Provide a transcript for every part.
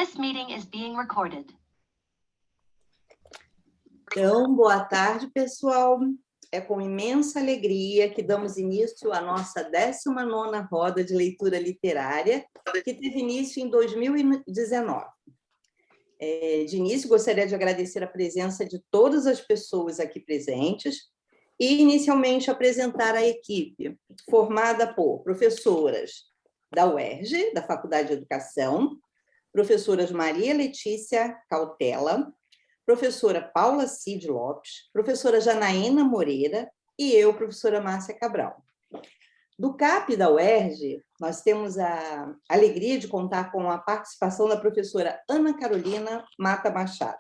This meeting is being recorded. Então, boa tarde, pessoal. É com imensa alegria que damos início à nossa 19ª roda de leitura literária, que teve início em 2019. De início, gostaria de agradecer a presença de todas as pessoas aqui presentes e, inicialmente, apresentar a equipe, formada por professoras da UERJ, da Faculdade de Educação, professoras Maria Letícia Cautela, professora Paula Cid Lopes, professora Janaína Moreira e eu, professora Márcia Cabral. Do CAP da UERJ, nós temos a alegria de contar com a participação da professora Ana Carolina Mata Machado.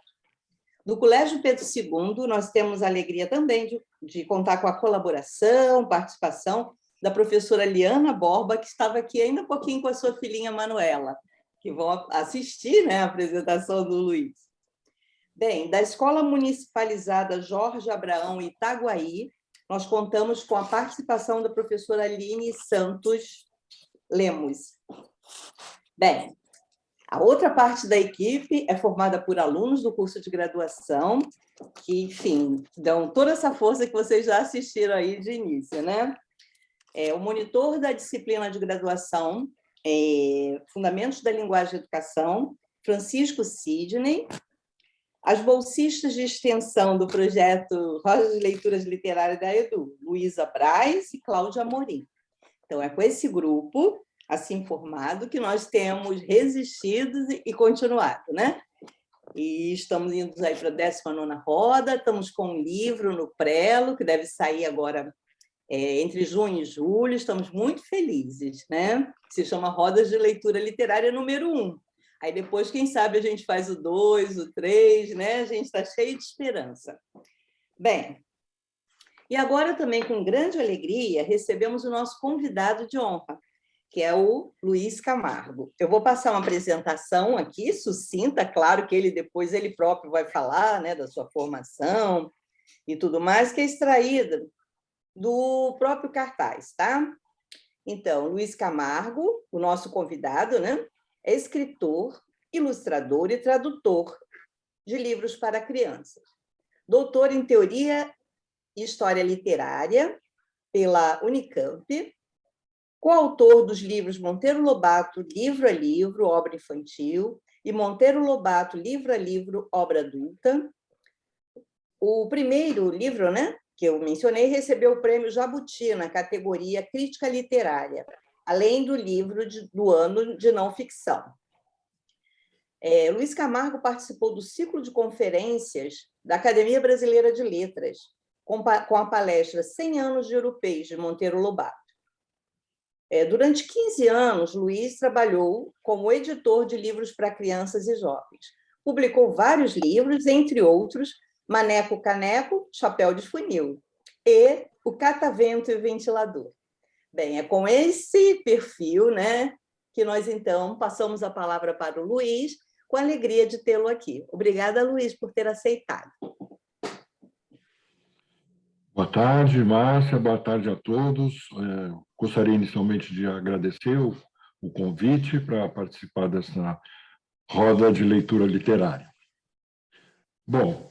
Do Colégio Pedro II, nós temos a alegria também de contar com a colaboração, participação da professora Liana Borba, que estava aqui ainda há pouquinho com a sua filhinha Manuela, que vão assistir, né, a apresentação do Luiz. Bem, da Escola Municipalizada Jorge Abraão Itaguaí, nós contamos com a participação da professora Aline Santos Lemos. Bem, a outra parte da equipe é formada por alunos do curso de graduação, que, enfim, dão toda essa força que vocês já assistiram aí de início, né? O monitor da disciplina de graduação, Fundamentos da Linguagem e Educação, Francisco Sidney. As bolsistas de extensão do projeto Roda de Leituras Literárias da EDU, Luísa Braz e Cláudia Amorim. Então, é com esse grupo, assim formado, que nós temos resistido e continuado, né? E estamos indo aí para a 19ª roda, estamos com um livro no Prelo, que deve sair agora entre junho e julho, estamos muito felizes, né? Se chama Rodas de Leitura Literária número 1. Aí depois, quem sabe, a gente faz o 2, o 3, né? A gente está cheio de esperança. Bem, e agora também, com grande alegria, recebemos o nosso convidado de honra, que é o Luiz Camargo. Eu vou passar uma apresentação aqui, sucinta, claro que depois ele próprio vai falar, né, da sua formação e tudo mais, que é extraída do próprio cartaz, tá? Então, Luiz Camargo, o nosso convidado, né? É escritor, ilustrador e tradutor de livros para crianças. Doutor em Teoria e História Literária pela Unicamp, coautor dos livros Monteiro Lobato, Livro a Livro, Obra Infantil, e Monteiro Lobato, Livro a Livro, Obra Adulta. O primeiro livro, né, que eu mencionei, recebeu o prêmio Jabuti na categoria Crítica Literária, além do livro do ano de não ficção. Luiz Camargo participou do ciclo de conferências da Academia Brasileira de Letras, com a palestra 100 anos de europeus, de Monteiro Lobato. Durante 15 anos, Luiz trabalhou como editor de livros para crianças e jovens. Publicou vários livros, entre outros, Maneco Caneco, Chapéu de Funil, e O Catavento e o Ventilador. Bem, é com esse perfil, né, que nós, então, passamos a palavra para o Luiz, com a alegria de tê-lo aqui. Obrigada, Luiz, por ter aceitado. Boa tarde, Márcia, boa tarde a todos. Gostaria inicialmente de agradecer o convite para participar dessa roda de leitura literária. Bom,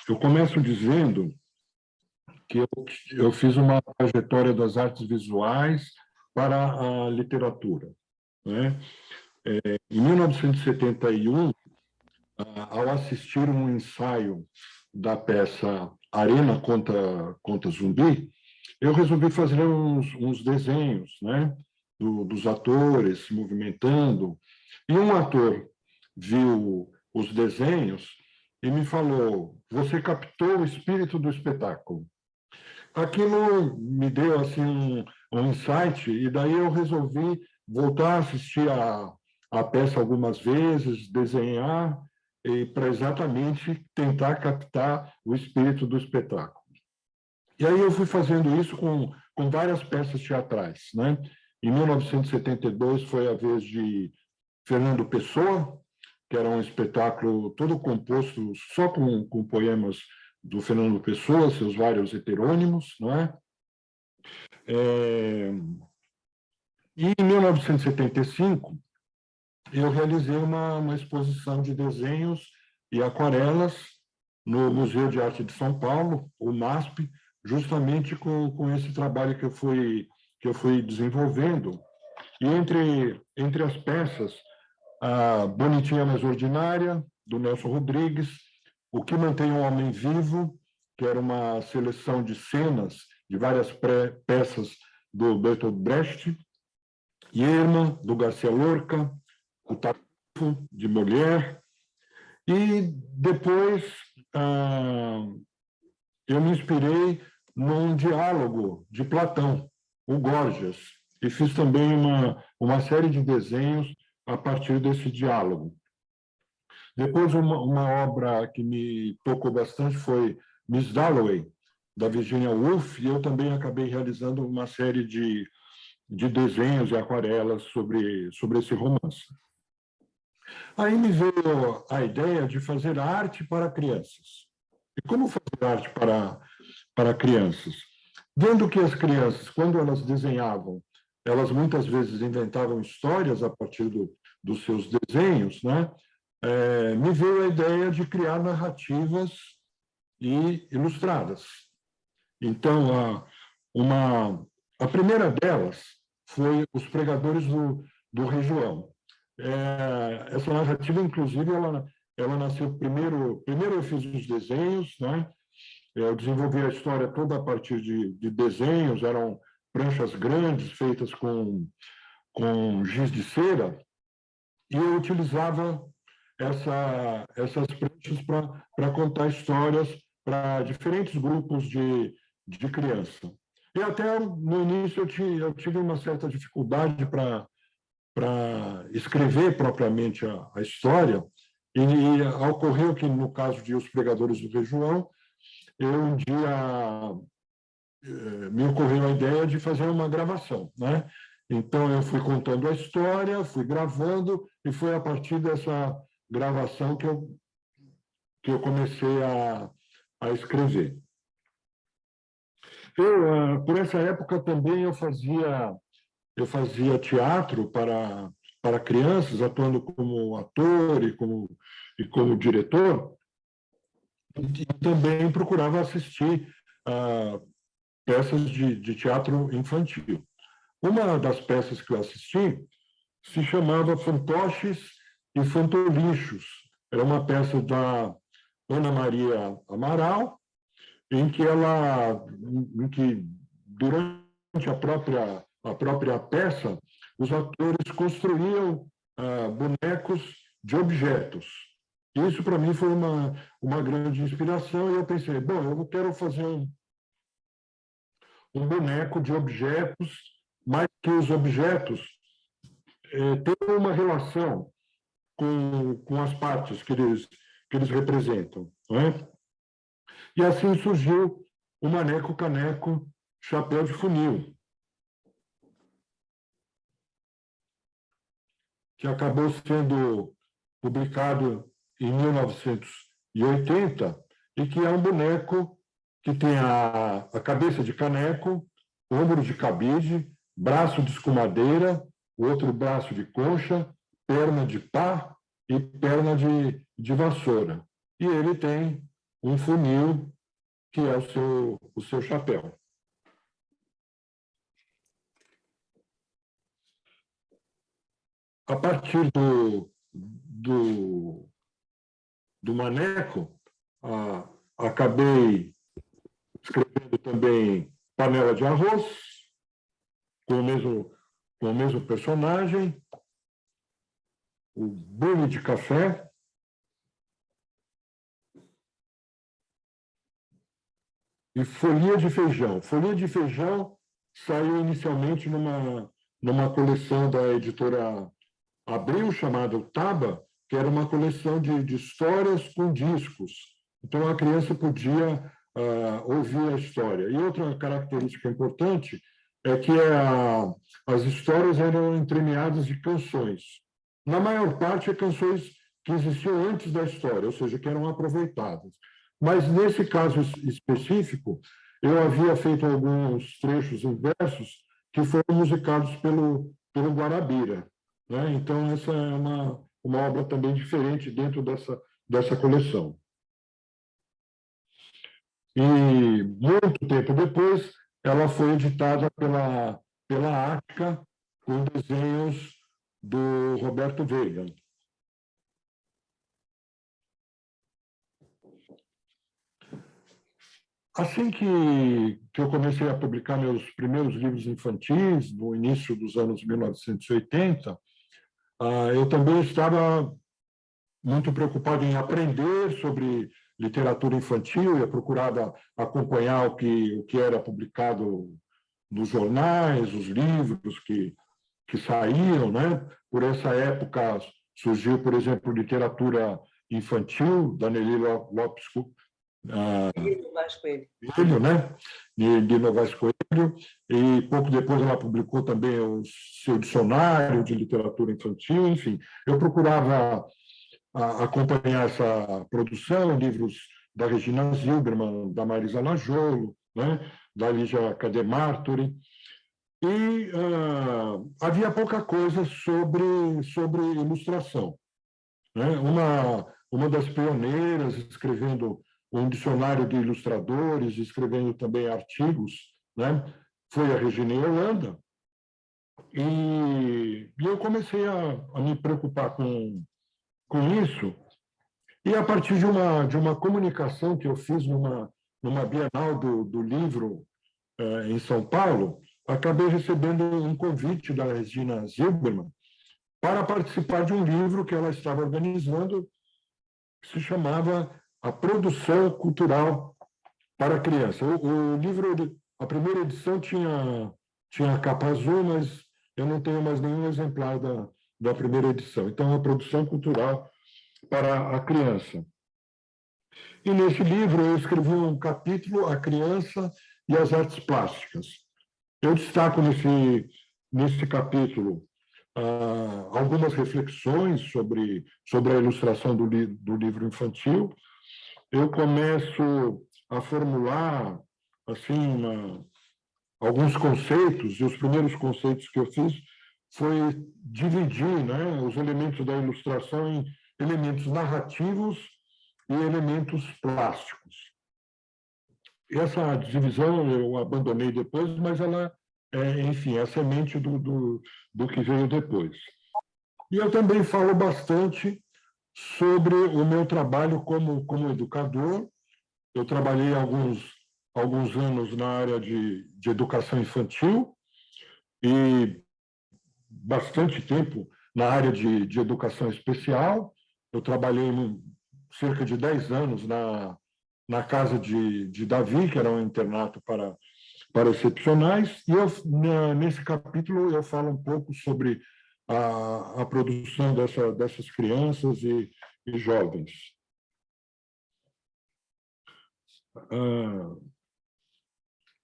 eu começo dizendo que eu fiz uma trajetória das artes visuais para a literatura, né? Em 1971, ao assistir um ensaio da peça Arena contra Zumbi, eu resolvi fazer uns desenhos, né, dos atores se movimentando, e um ator viu os desenhos e me falou: "Você captou o espírito do espetáculo". Aquilo me deu assim um insight, e daí eu resolvi voltar a assistir a peça algumas vezes, desenhar, para exatamente tentar captar o espírito do espetáculo. E aí eu fui fazendo isso com várias peças teatrais, né? Em 1972 foi a vez de Fernando Pessoa, que era um espetáculo todo composto só com poemas do Fernando Pessoa, seus vários heterônimos, não é? E em 1975, eu realizei uma exposição de desenhos e aquarelas no Museu de Arte de São Paulo, o MASP, justamente com esse trabalho que eu fui desenvolvendo. E entre as peças, a Bonitinha Mais Ordinária, do Nelson Rodrigues, O que Mantém o Homem Vivo, que era uma seleção de cenas de várias peças do Bertolt Brecht, Irma, do Garcia Lorca, O Tartufo, de Molière, e depois eu me inspirei num diálogo de Platão, o Górgias, e fiz também uma série de desenhos a partir desse diálogo. Depois, uma obra que me tocou bastante foi Miss Dalloway, da Virginia Woolf, e eu também acabei realizando uma série de desenhos e aquarelas sobre esse romance. Aí me veio a ideia de fazer arte para crianças. E como fazer arte para crianças? Vendo que as crianças, quando elas desenhavam, elas muitas vezes inventavam histórias a partir dos seus desenhos, né? Me veio a ideia de criar narrativas e ilustradas. Então, a primeira delas foi Os Pregadores do Rei João. Essa narrativa, inclusive, ela nasceu primeiro eu fiz os desenhos, né? Eu desenvolvi a história toda a partir de desenhos, eram pranchas grandes feitas com giz de cera, e eu utilizava essas pranchas para contar histórias para diferentes grupos de criança. E até no início eu tive uma certa dificuldade para escrever propriamente a história, e ocorreu que, no caso de Os Pregadores do Rei João, um dia me ocorreu a ideia de fazer uma gravação, né? Então, eu fui contando a história, fui gravando, e foi a partir dessa gravação que eu comecei a escrever. Por essa época, também eu fazia teatro para crianças, atuando como ator e como diretor, e também procurava assistir a peças de teatro infantil. Uma das peças que eu assisti se chamava Fantoches e Fantolichos. Era uma peça da Ana Maria Amaral, em que durante a própria peça, os atores construíam bonecos de objetos. Isso, para mim, foi uma grande inspiração, e eu pensei, bom, eu quero fazer um boneco de objetos, mas que os objetos tenham uma relação com as partes que eles representam, não é? E assim surgiu o Maneco Caneco Chapéu de Funil, que acabou sendo publicado em 1980, e que é um boneco que tem a cabeça de caneco, ombro de cabide, braço de escumadeira, outro braço de concha, perna de pá e perna de vassoura. E ele tem um funil, que é o seu chapéu. A partir do maneco, acabei escrevendo também Panela de Arroz, com o mesmo personagem, o Bule de Café, e Folia de Feijão. Folia de Feijão saiu inicialmente numa coleção da editora Abril, chamada Taba, que era uma coleção de histórias com discos. Então, a criança podia ouvir a história. E outra característica importante é que as histórias eram entremeadas de canções. Na maior parte, canções que existiam antes da história, ou seja, que eram aproveitadas. Mas, nesse caso específico, eu havia feito alguns trechos em versos que foram musicados pelo Guarabira. né? Então, essa é uma obra também diferente dentro dessa coleção. E, muito tempo depois, ela foi editada pela Ática, com desenhos do Roberto Veiga. Assim que eu comecei a publicar meus primeiros livros infantis, no início dos anos 1980, eu também estava muito preocupado em aprender sobre literatura infantil, eu procurava acompanhar o que era publicado nos jornais, os livros que saíam, né? Por essa época surgiu, por exemplo, literatura infantil, da Nelly Lopes Coelho, né? De Novaes Coelho, e pouco depois ela publicou também o seu dicionário de literatura infantil, enfim. Eu procurava acompanhar essa produção, livros da Regina Zilberman, da Marisa Lajolo, né? Da Lígia Cademartori, e havia pouca coisa sobre ilustração, né? Uma das pioneiras escrevendo um dicionário de ilustradores, escrevendo também artigos, né? Foi a Regina Yolanda, e eu comecei a me preocupar com isso, e a partir de uma comunicação que eu fiz numa Bienal do Livro em São Paulo, acabei recebendo um convite da Regina Zilberman para participar de um livro que ela estava organizando, que se chamava A Produção Cultural para Criança. O livro, a primeira edição tinha capa azul, mas eu não tenho mais nenhum exemplar da primeira edição. Então, a Produção Cultural para a Criança. E nesse livro eu escrevi um capítulo, A Criança e as Artes Plásticas. Eu destaco nesse capítulo algumas reflexões sobre a ilustração do livro infantil. Eu começo a formular assim alguns conceitos, e os primeiros conceitos que eu fiz foi dividir, né, os elementos da ilustração em elementos narrativos e elementos plásticos. Essa divisão eu abandonei depois, mas ela enfim, é a semente do que veio depois. E eu também falo bastante sobre o meu trabalho como educador. Eu trabalhei alguns anos na área de educação infantil e bastante tempo na área de educação especial. Eu trabalhei cerca de 10 anos na casa de Davi, que era um internato para excepcionais, e nesse capítulo eu falo um pouco sobre a produção dessas crianças e jovens.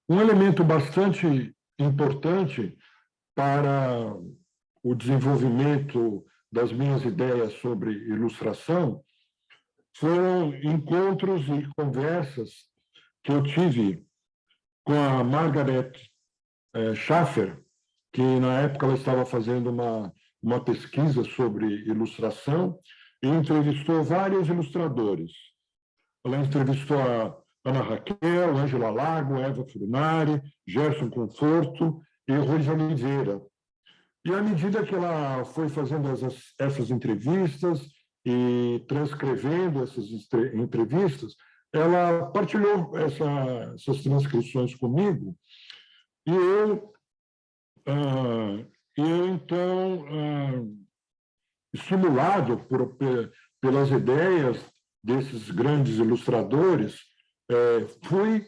Um elemento bastante importante para o desenvolvimento das minhas ideias sobre ilustração foram encontros e conversas que eu tive com a Margaret Schaffer, que na época ela estava fazendo uma pesquisa sobre ilustração e entrevistou vários ilustradores. Ela entrevistou a Ana Raquel, Ângela Lago, Eva Furnari, Gerson Conforto e Rose Oliveira. E à medida que ela foi fazendo essas entrevistas e transcrevendo essas entrevistas, ela partilhou essas transcrições comigo, e eu então, estimulado pelas ideias desses grandes ilustradores, fui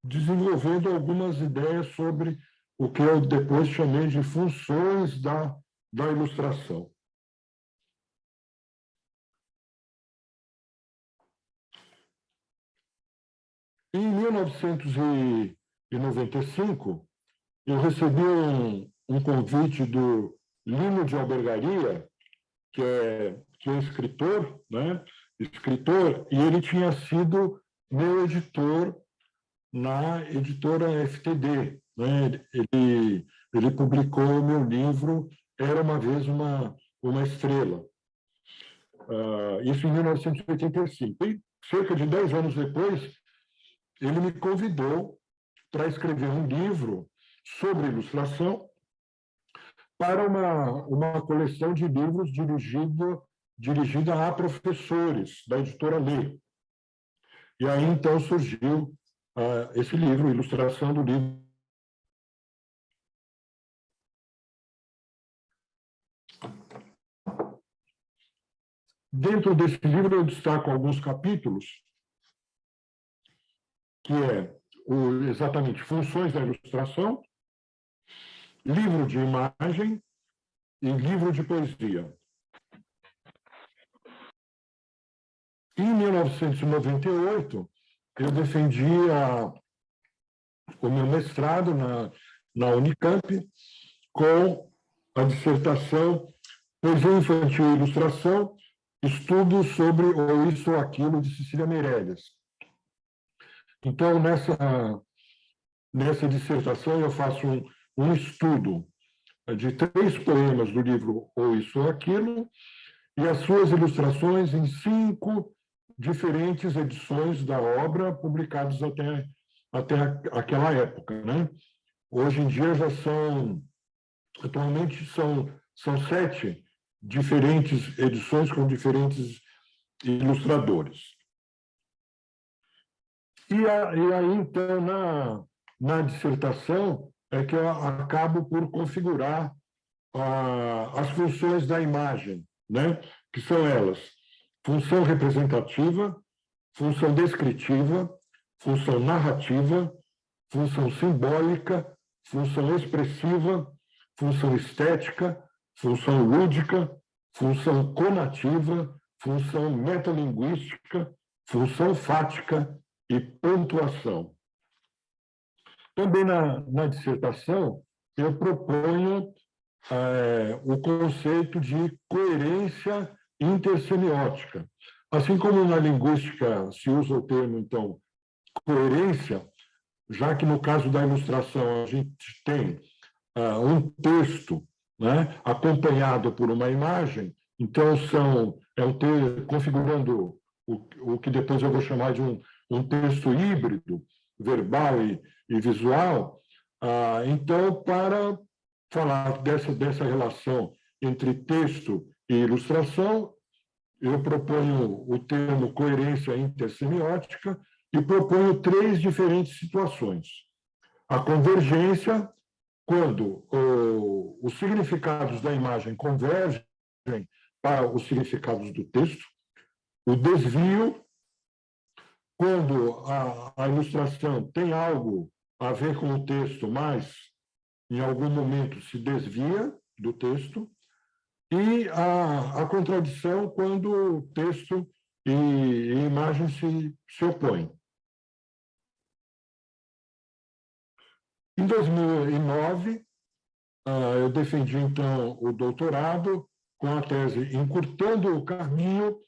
desenvolvendo algumas ideias sobre o que eu depois chamei de funções da ilustração. Em 1995, eu recebi um convite do Lino de Albergaria, que é escritor, né? Escritor, e ele tinha sido meu editor na editora FTD, né? Ele publicou o meu livro era uma vez uma estrela. Isso em 1985. E cerca de 10 anos depois, ele me convidou para escrever um livro sobre ilustração para uma coleção de livros dirigida a professores da editora Lê. E aí, então, surgiu esse livro, ilustração do livro. Dentro desse livro, eu destaco alguns capítulos, que é exatamente funções da ilustração, livro de imagem e livro de poesia. Em 1998, eu defendi o meu mestrado na Unicamp com a dissertação Poesia Infantil e Ilustração, estudos sobre o Isso ou Aquilo, de Cecília Meirelles. Então, nessa dissertação, eu faço um estudo de 3 poemas do livro Ou Isso ou Aquilo e as suas ilustrações em 5 diferentes edições da obra, publicadas até aquela época, né? Hoje em dia atualmente são 7 diferentes edições com diferentes ilustradores. E aí, então, na dissertação, é que eu acabo por configurar as funções da imagem, né? Que são elas: função representativa, função descritiva, função narrativa, função simbólica, função expressiva, função estética, função lúdica, função conativa, função metalinguística, função fática e pontuação. Também na dissertação, eu proponho o conceito de coerência intersemiótica. Assim como na linguística se usa o termo, então, coerência, já que no caso da ilustração a gente tem um texto, né, acompanhado por uma imagem, então configurando o que depois eu vou chamar de um texto híbrido, verbal e visual. Então, para falar dessa relação entre texto e ilustração, eu proponho o termo coerência intersemiótica e proponho 3 diferentes situações. A convergência, quando os significados da imagem convergem para os significados do texto. O desvio, quando a ilustração tem algo a ver com o texto, mas em algum momento se desvia do texto. E a contradição, quando texto e imagem se opõem. Em 2009, eu defendi, então, o doutorado com a tese Encurtando o Caminho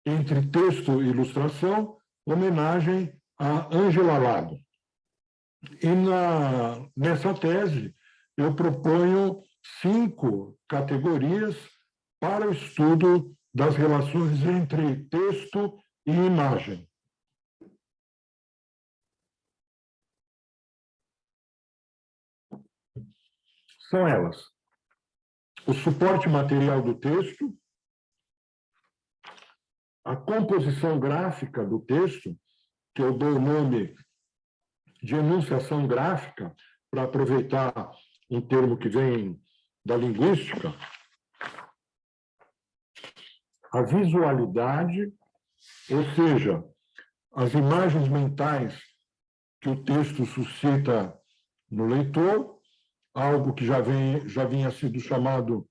entre Texto e Ilustração, homenagem a Ângela Lago. E nessa tese, eu proponho 5 categorias para o estudo das relações entre texto e imagem. São elas: o suporte material do texto, a composição gráfica do texto, que eu dou o nome de enunciação gráfica, para aproveitar um termo que vem da linguística, a visualidade, ou seja, as imagens mentais que o texto suscita no leitor, algo que já vinha sido chamado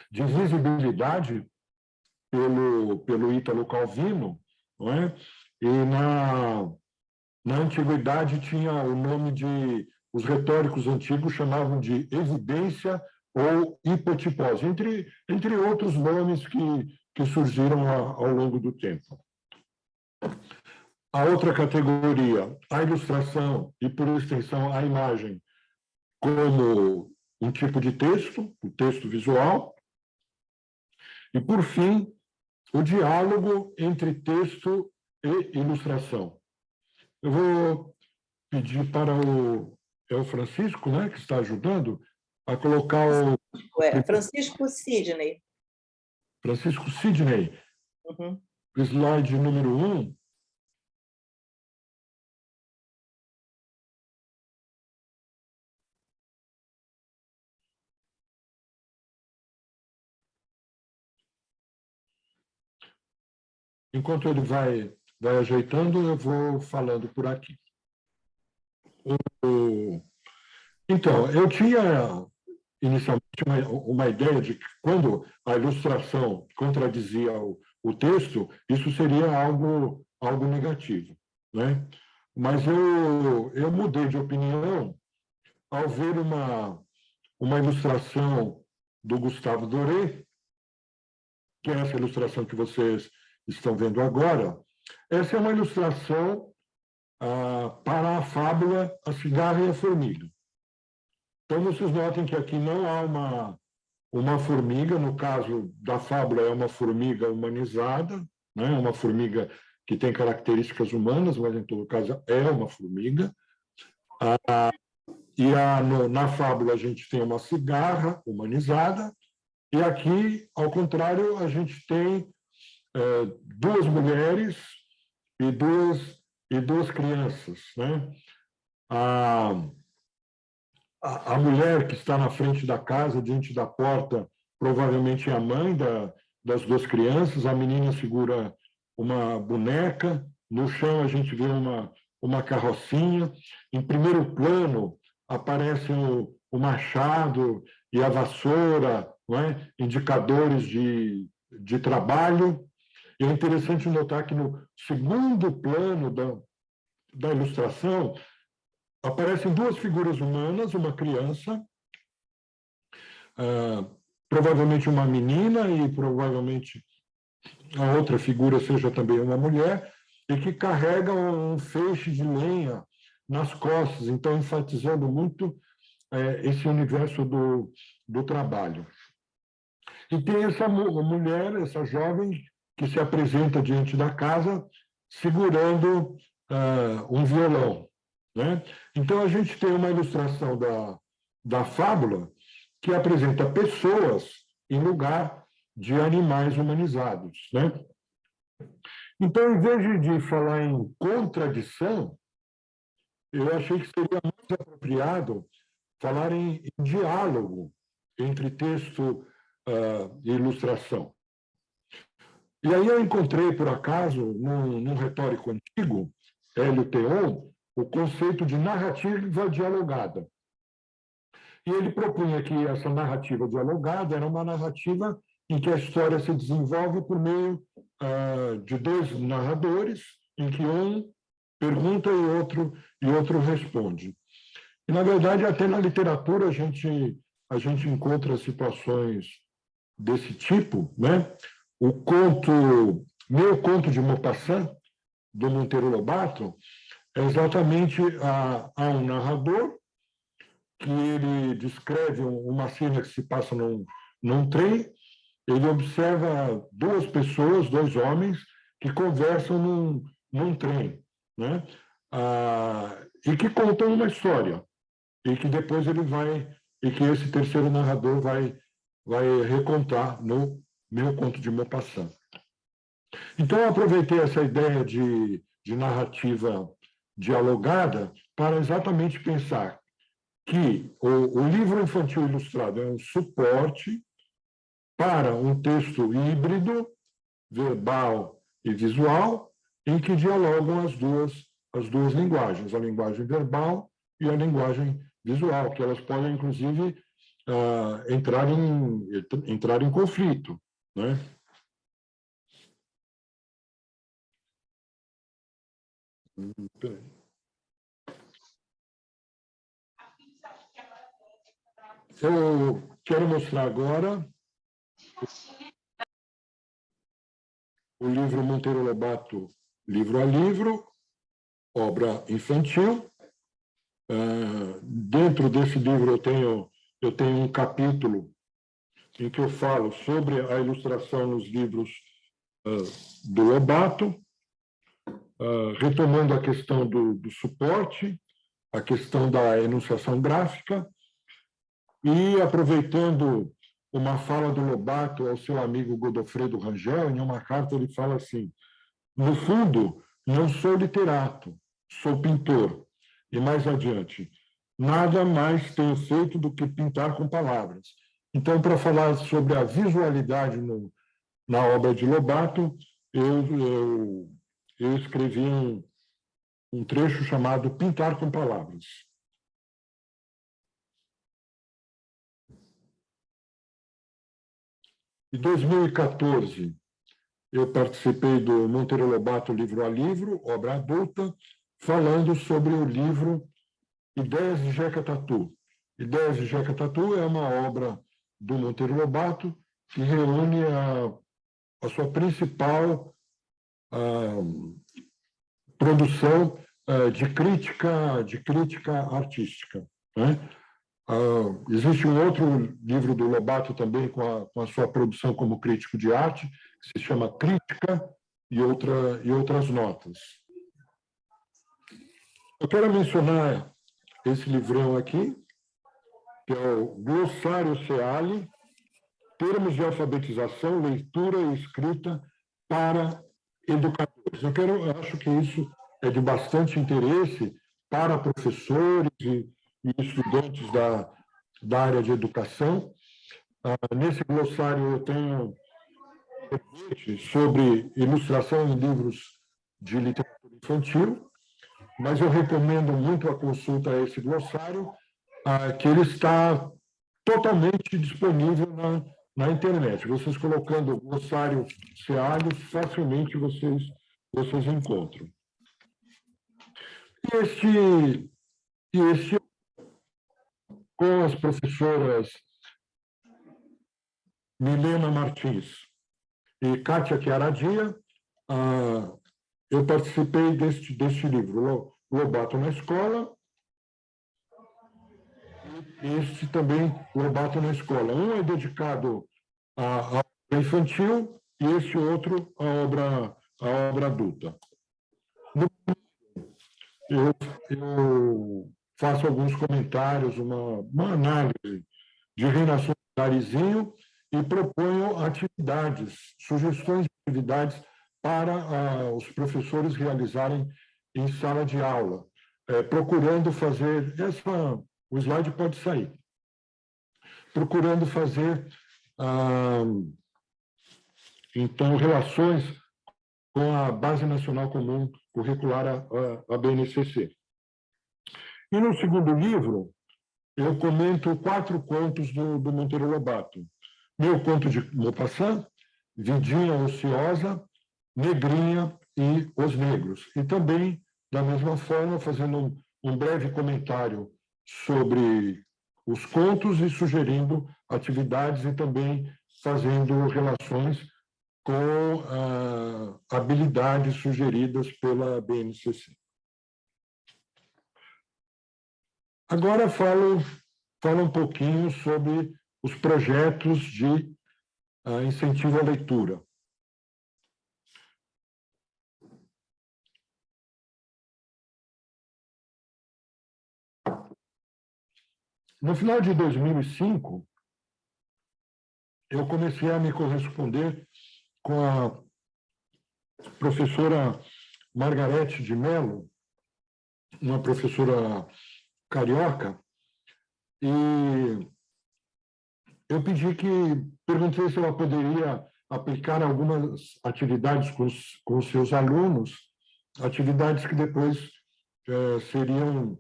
de visibilidade pelo Ítalo Calvino, não é? E na antiguidade tinha o nome os retóricos antigos chamavam de evidência ou hipotipose, entre outros nomes que surgiram ao longo do tempo. A outra categoria, a ilustração e, por extensão, a imagem, como um tipo de texto, o texto visual, e, por fim, o diálogo entre texto e ilustração. Eu vou pedir para o Francisco, né, que está ajudando, a colocar o Francisco Sidney. Francisco Sidney, Uhum. slide número 1. Enquanto ele vai ajeitando, eu vou falando por aqui. Então, eu tinha inicialmente uma ideia de que quando a ilustração contradizia o texto, isso seria algo negativo, né? Mas eu mudei de opinião ao ver uma ilustração do Gustavo Doré, que é essa ilustração que vocês estão vendo agora. Essa é uma ilustração para a fábula A Cigarra e a Formiga. Então, vocês notem que aqui não há uma formiga, no caso da fábula é uma formiga humanizada, né? Uma formiga que tem características humanas, mas em todo caso é uma formiga. Na fábula a gente tem uma cigarra humanizada, e aqui, ao contrário, a gente tem duas mulheres e duas crianças, né? A mulher que está na frente da casa, diante da porta, provavelmente é a mãe das duas crianças. A menina segura uma boneca. No chão a gente vê uma carrocinha. Em primeiro plano aparecem o machado e a vassoura, não é? Indicadores de trabalho. E é interessante notar que no segundo plano da ilustração aparecem duas figuras humanas, uma criança, provavelmente uma menina, e provavelmente a outra figura seja também uma mulher, e que carrega um feixe de lenha nas costas, então enfatizando muito esse universo do trabalho. E tem essa mulher, essa jovem, que se apresenta diante da casa segurando um violão, né? Então, a gente tem uma ilustração da fábula que apresenta pessoas em lugar de animais humanizados, né? Então, em vez de falar em contradição, eu achei que seria mais apropriado falar em diálogo entre texto e ilustração. E aí eu encontrei, por acaso, num retórico antigo, Hélio Theon, o conceito de narrativa dialogada. E ele propunha que essa narrativa dialogada era uma narrativa em que a história se desenvolve por meio de dois narradores, em que um pergunta e outro responde. E, na verdade, até na literatura a gente encontra situações desse tipo, né? Meu Conto de Maupassant, do Monteiro Lobato, é exatamente há um narrador que ele descreve uma cena que se passa num trem. Ele observa duas pessoas, dois homens, que conversam num trem, né? E que contam uma história, e que depois e que esse terceiro narrador vai recontar no Meu Conto de Maupassant. Então, eu aproveitei essa ideia de narrativa dialogada para exatamente pensar que o livro infantil ilustrado é um suporte para um texto híbrido, verbal e visual, em que dialogam as duas linguagens, a linguagem verbal e a linguagem visual, que elas podem, inclusive, entrar em conflito, né? Eu quero mostrar agora o livro Monteiro Lobato, Livro a Livro, obra infantil. Dentro desse livro eu tenho eu tenho um capítulo em que eu falo sobre a ilustração nos livros do Lobato, retomando a questão do suporte, a questão da enunciação gráfica, e aproveitando uma fala do Lobato ao seu amigo Godofredo Rangel, em uma carta ele fala assim: no fundo, não sou literato, sou pintor. E mais adiante, nada mais tenho feito do que pintar com palavras. Então, para falar sobre a visualidade na obra de Lobato, eu escrevi um trecho chamado Pintar com Palavras. Em 2014, eu participei do Monteiro Lobato Livro a Livro, obra adulta, falando sobre o livro Ideias de Jeca Tatu. Ideias de Jeca Tatu é uma obra do Monteiro Lobato que reúne a sua principal produção de crítica artística, né? Existe um outro livro do Lobato também com a sua produção como crítico de arte, que se chama Crítica e Outras Notas. Eu quero mencionar esse livrão aqui, que é o Glossário Ceali, Termos de Alfabetização, Leitura e Escrita para Educadores. Eu acho que isso é de bastante interesse para professores e estudantes da área de educação. Nesse glossário eu tenho sobre ilustração em livros de literatura infantil, mas eu recomendo muito a consulta a esse glossário, que ele está totalmente disponível na internet. Vocês colocando o glossário Ceali, facilmente vocês encontram. E este com as professoras Milena Martins e Kátia Chiaradia, eu participei deste livro, Lobato na Escola, e este também, Lobato na Escola. Um é dedicado à obra infantil e esse outro à obra adulta. Eu faço alguns comentários, uma análise de Reinação Narizinho e proponho atividades, sugestões de atividades para os professores realizarem em sala de aula, procurando fazer... o slide pode sair. Procurando fazer, então, relações com a Base Nacional Comum Curricular, a BNCC. E no segundo livro, eu comento 4 contos do Monteiro Lobato. Meu conto de Maupassant, Vidinha Ociosa, Negrinha e Os Negros. E também, da mesma forma, fazendo um breve comentário sobre os contos e sugerindo atividades e também fazendo relações com habilidades sugeridas pela BNCC. Agora falo um pouquinho sobre os projetos de incentivo à leitura. No final de 2005, eu comecei a me corresponder com a professora Margarete de Mello, uma professora carioca, e eu perguntei se ela poderia aplicar algumas atividades com os seus alunos, atividades que depois serviriam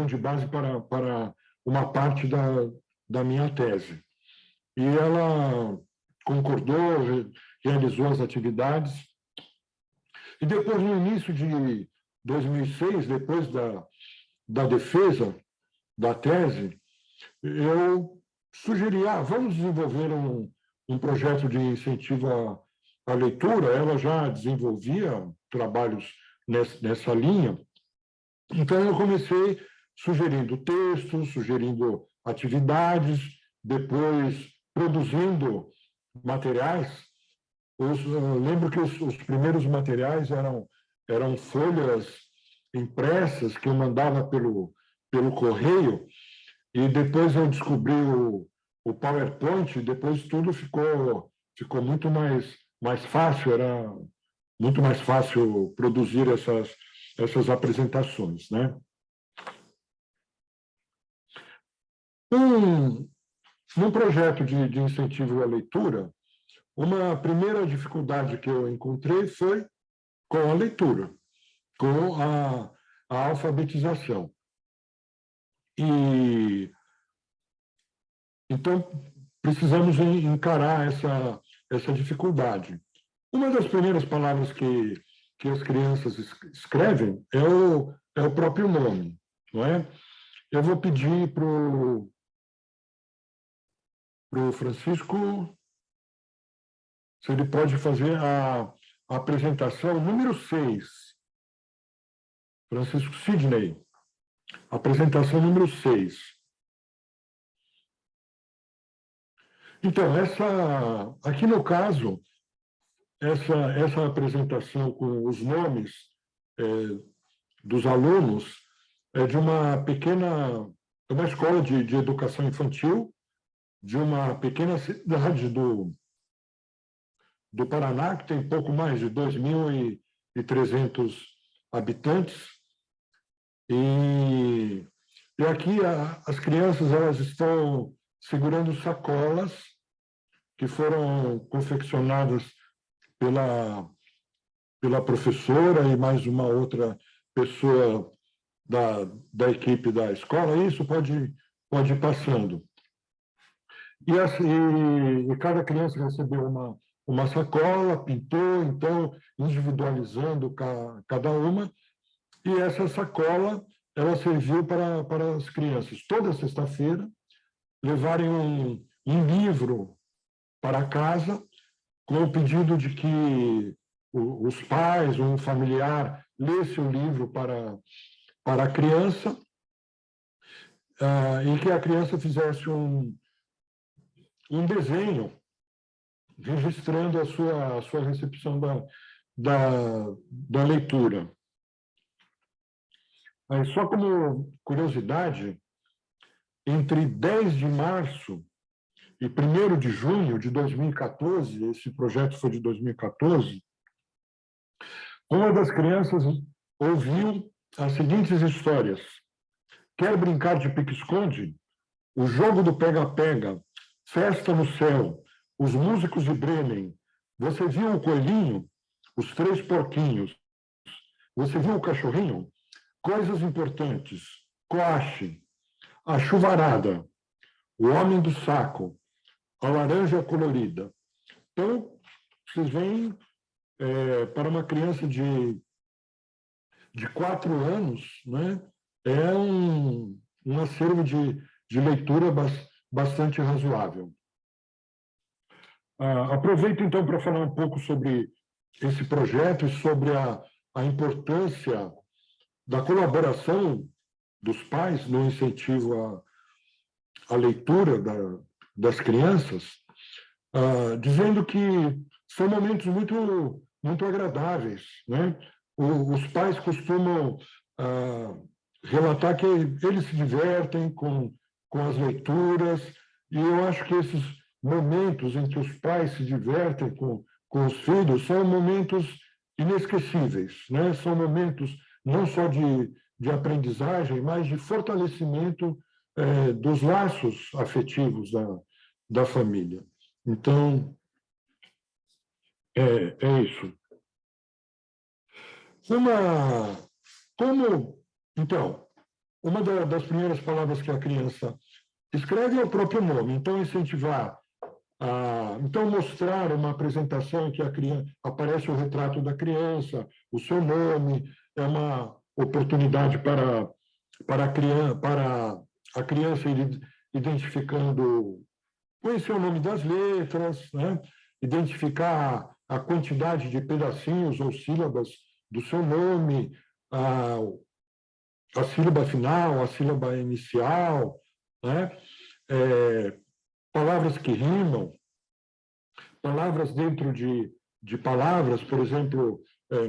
de base para uma parte da minha tese. E ela concordou, realizou as atividades, e depois, no início de 2006, depois da defesa da tese, eu sugeri, vamos desenvolver um projeto de incentivo à leitura. Ela já desenvolvia trabalhos nessa linha. Então, eu comecei sugerindo textos, sugerindo atividades, depois produzindo materiais. Eu lembro que os primeiros materiais eram folhas impressas que eu mandava pelo correio, e depois eu descobri o PowerPoint, e depois tudo ficou muito mais fácil, era muito mais fácil produzir essas apresentações, né? Num projeto de incentivo à leitura, uma primeira dificuldade que eu encontrei foi com a leitura, com a alfabetização. E então precisamos encarar essa dificuldade. Uma das primeiras palavras que as crianças escrevem é o próprio nome, não é? Eu vou pedir para o Francisco se ele pode fazer a apresentação número 6. Francisco Sidney, apresentação número 6. Então, aqui no caso, essa apresentação com os nomes dos alunos é de uma escola de educação infantil, de uma pequena cidade do Paraná, que tem pouco mais de 2.300 habitantes. E aqui as crianças elas estão segurando sacolas que foram confeccionadas pela professora e mais uma outra pessoa da equipe da escola. Isso pode ir passando. E cada criança recebeu uma sacola, pintou, então, individualizando cada uma, e essa sacola ela serviu para as crianças, toda sexta-feira, levarem um livro para casa, com o pedido de que os pais ou um familiar lesse o livro para a criança, e que a criança fizesse um desenho registrando a sua recepção da leitura. Aí, só como curiosidade, entre 10 de março e 1º de junho de 2014, esse projeto foi de 2014, uma das crianças ouviu as seguintes histórias: quer brincar de pique-esconde? O jogo do pega-pega, festa no céu, os músicos de Bremen, você viu o coelhinho? Os 3 porquinhos. Você viu o cachorrinho? Coisas importantes, coache, a chuvarada, o homem do saco, a laranja colorida. Então, vocês veem, para uma criança de 4 anos, né, é um acervo de leitura bastante razoável. Aproveito, então, para falar um pouco sobre esse projeto e sobre a importância da colaboração dos pais no incentivo à leitura das crianças, dizendo que são momentos muito, muito agradáveis, né? Os pais costumam relatar que eles se divertem com as leituras, e eu acho que esses momentos em que os pais se divertem com os filhos são momentos inesquecíveis, né? São momentos não só de aprendizagem, mas de fortalecimento dos laços afetivos da família. Então, é isso. Então, uma das primeiras palavras que a criança escreve é o próprio nome. Então, incentivar, então mostrar uma apresentação que a criança aparece o retrato da criança, o seu nome, é uma oportunidade para a criança ir identificando, conhecer o nome das letras, né? Identificar a quantidade de pedacinhos ou sílabas do seu nome, a sílaba final, a sílaba inicial, né? palavras que rimam, palavras dentro de palavras, por exemplo,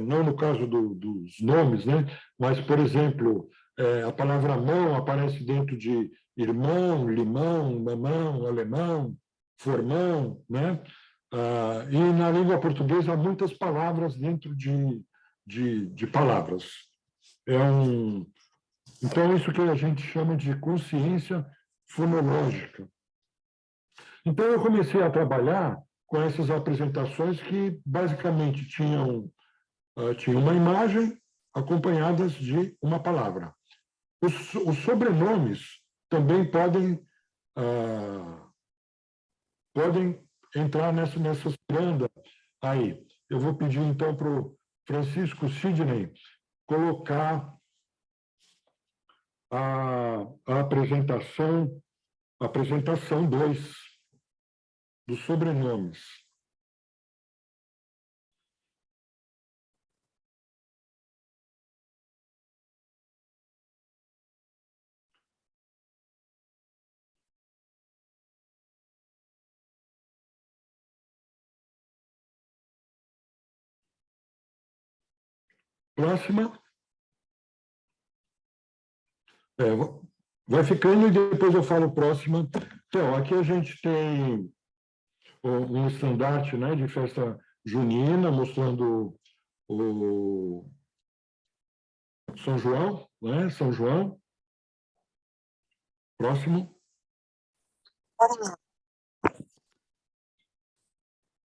não no caso dos nomes, né? Mas, por exemplo, a palavra mão aparece dentro de irmão, limão, mamão, alemão, formão, né? E na língua portuguesa há muitas palavras dentro de palavras. Então, isso que a gente chama de consciência fonológica. Então, eu comecei a trabalhar com essas apresentações que, basicamente, tinham uma imagem acompanhadas de uma palavra. Os sobrenomes também podem entrar nessa ciranda aí. Eu vou pedir, então, para o Francisco Sidney colocar a apresentação 2 dos sobrenomes. Próxima. Vai ficando e depois eu falo próxima. Então, aqui a gente tem um estandarte, né, de festa junina, mostrando o São João, né? São João. Próximo.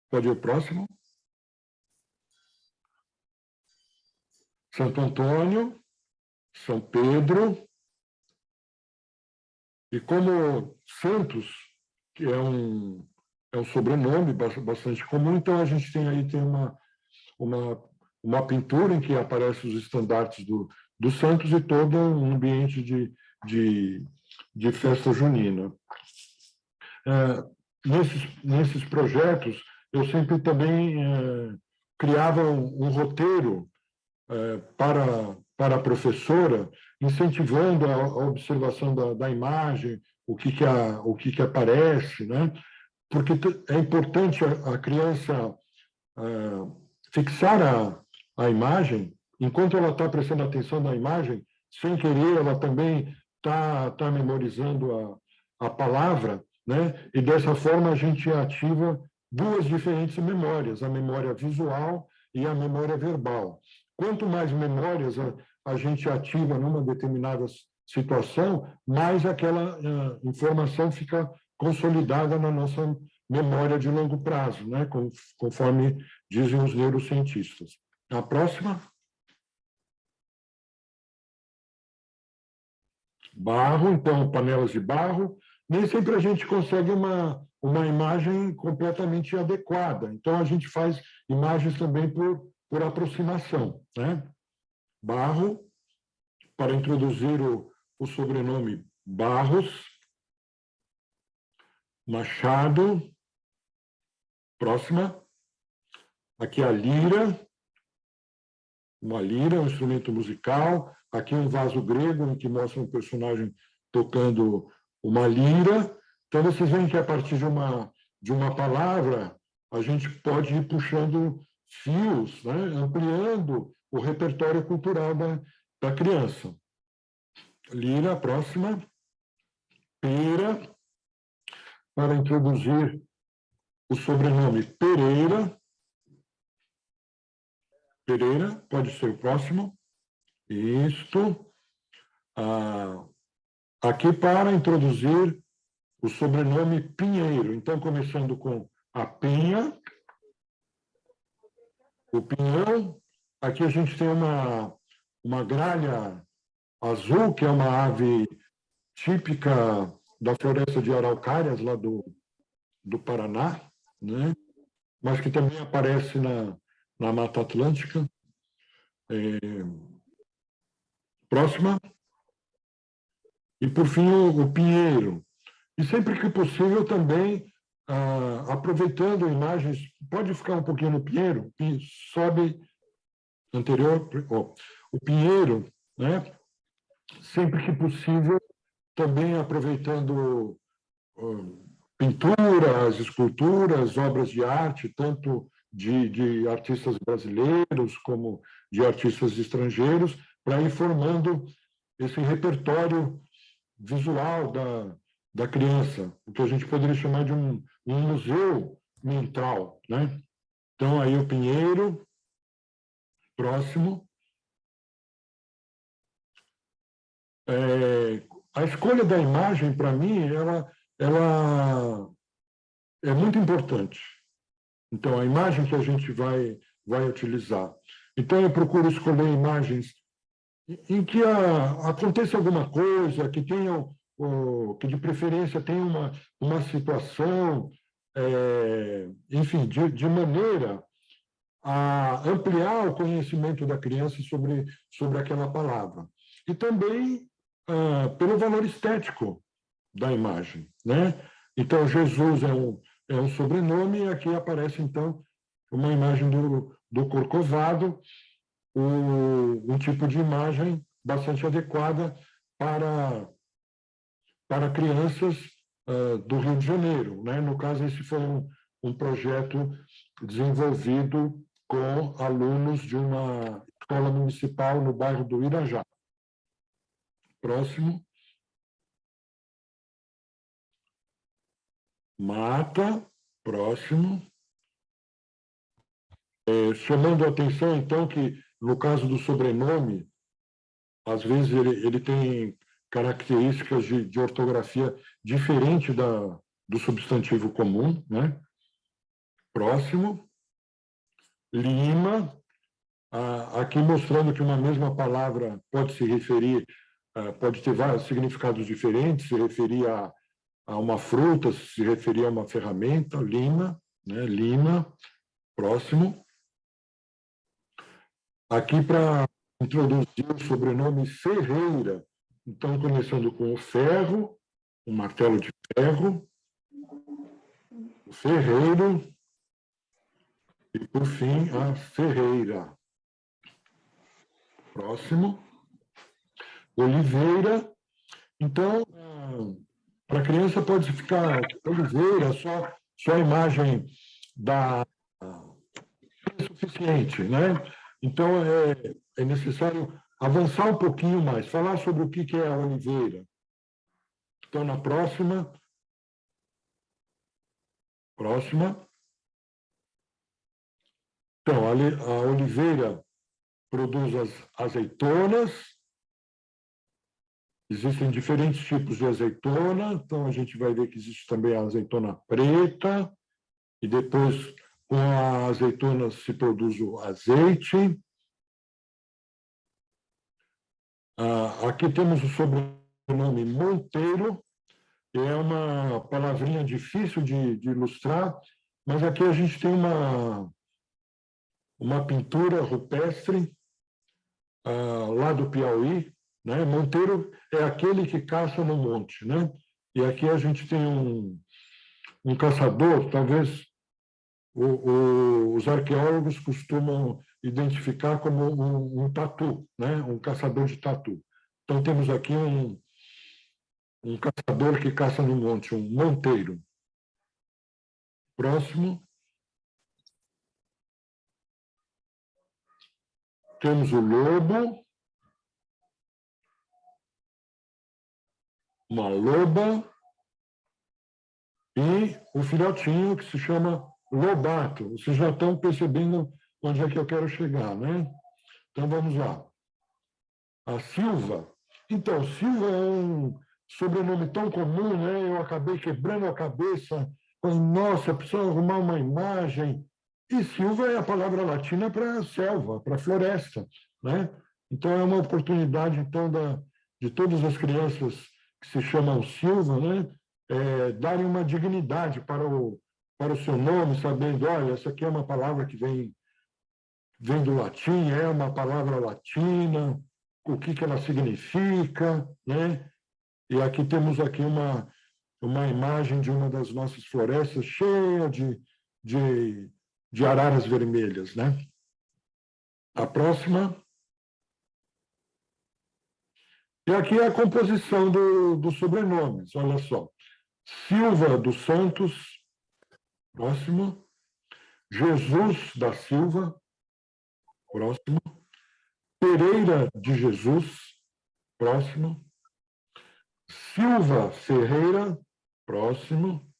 Pode ir o próximo. Santo Antônio, São Pedro. E como Santos, que é um sobrenome bastante comum, então a gente tem uma pintura em que aparecem os estandartes do Santos e todo um ambiente de festa junina. Nesses projetos, eu sempre também criava um roteiro para a professora, incentivando a observação da imagem, o que aparece, né? Porque é importante a criança fixar a imagem, enquanto ela está prestando atenção na imagem, sem querer, ela também está memorizando a palavra, né? E dessa forma a gente ativa duas diferentes memórias, a memória visual e a memória verbal. Quanto mais memórias a gente ativa numa determinada situação, mais aquela informação fica consolidada na nossa memória de longo prazo, né? Conforme dizem os neurocientistas. A próxima. Barro, então, panelas de barro. Nem sempre a gente consegue uma imagem completamente adequada. Então, a gente faz imagens também por aproximação, né? Barro, para introduzir o sobrenome Barros. Machado. Próxima. Aqui a lira. Uma lira, um instrumento musical. Aqui um vaso grego, em que mostra um personagem tocando uma lira. Então, vocês veem que a partir de uma palavra, a gente pode ir puxando fios, né? Ampliando o repertório cultural da criança. Lira, próxima. Pera, para introduzir o sobrenome Pereira. Pereira, pode ser o próximo. Isto. Aqui para introduzir o sobrenome Pinheiro. Então, começando com a penha, o pinhão. Aqui a gente tem uma gralha azul, que é uma ave típica da floresta de araucárias, lá do Paraná, né? Mas que também aparece na Mata Atlântica. Próxima. E, por fim, o pinheiro. E sempre que possível também, aproveitando imagens, pode ficar um pouquinho no pinheiro, sobe anterior, o pinheiro, né? Sempre que possível, também aproveitando pinturas, esculturas, obras de arte, tanto de artistas brasileiros como de artistas estrangeiros, para ir formando esse repertório visual da criança, o que a gente poderia chamar de um museu mental, né? Então, aí o Pinheiro, próximo. A escolha da imagem, para mim, ela é muito importante. Então, a imagem que a gente vai utilizar. Então, eu procuro escolher imagens em que aconteça alguma coisa, que tenha, que de preferência tenha uma situação, enfim, de maneira a ampliar o conhecimento da criança sobre aquela palavra. E também pelo valor estético da imagem, né? Então, Jesus é um sobrenome, e aqui aparece, então, uma imagem do Corcovado, um tipo de imagem bastante adequada para crianças do Rio de Janeiro, né? No caso, esse foi um projeto desenvolvido com alunos de uma escola municipal no bairro do Irajá. Próximo. Mata. Próximo. Chamando a atenção, então, que no caso do sobrenome, às vezes ele tem características de ortografia diferente do substantivo comum, né? Próximo. Lima, aqui mostrando que uma mesma palavra pode se referir, pode ter vários significados diferentes, se referir a uma fruta, se referir a uma ferramenta, lima, né? Lima. Próximo. Aqui para introduzir o sobrenome Ferreira. Então, começando com o ferro, o martelo de ferro, o ferreiro, e, por fim, a ferreira. Próximo. Oliveira. Então, para a criança pode ficar oliveira, só a imagem é suficiente, né? Então, é necessário avançar um pouquinho mais, falar sobre o que é a oliveira. Então, na próxima. Próxima. Então, a oliveira produz as azeitonas. Existem diferentes tipos de azeitona. Então, a gente vai ver que existe também a azeitona preta. E depois, com a azeitona, se produz o azeite. Aqui temos o sobrenome Monteiro. É uma palavrinha difícil de ilustrar, mas aqui a gente tem uma pintura rupestre lá do Piauí, né? Monteiro é aquele que caça no monte, né? E aqui a gente tem um caçador, talvez os arqueólogos costumam identificar como um tatu, né? Um caçador de tatu. Então temos aqui um caçador que caça no monte, um monteiro. Próximo. Temos o lobo, uma loba e o filhotinho que se chama Lobato. Vocês já estão percebendo onde é que eu quero chegar, né? Então, vamos lá. A Silva. Então, Silva é um sobrenome tão comum, né? Eu acabei quebrando a cabeça. Nossa, preciso arrumar uma imagem. E Silva é a palavra latina para selva, para floresta, né? Então, é uma oportunidade, então, de todas as crianças que se chamam Silva, né? Darem uma dignidade para o seu nome, sabendo, olha, essa aqui é uma palavra que vem do latim, é uma palavra latina, o que ela significa, né? E aqui temos aqui uma imagem de uma das nossas florestas cheia de araras vermelhas, né? A próxima. E aqui é a composição dos sobrenomes, olha só. Silva dos Santos, próximo. Jesus da Silva, próximo. Pereira de Jesus, próximo. Silva Ferreira, próximo.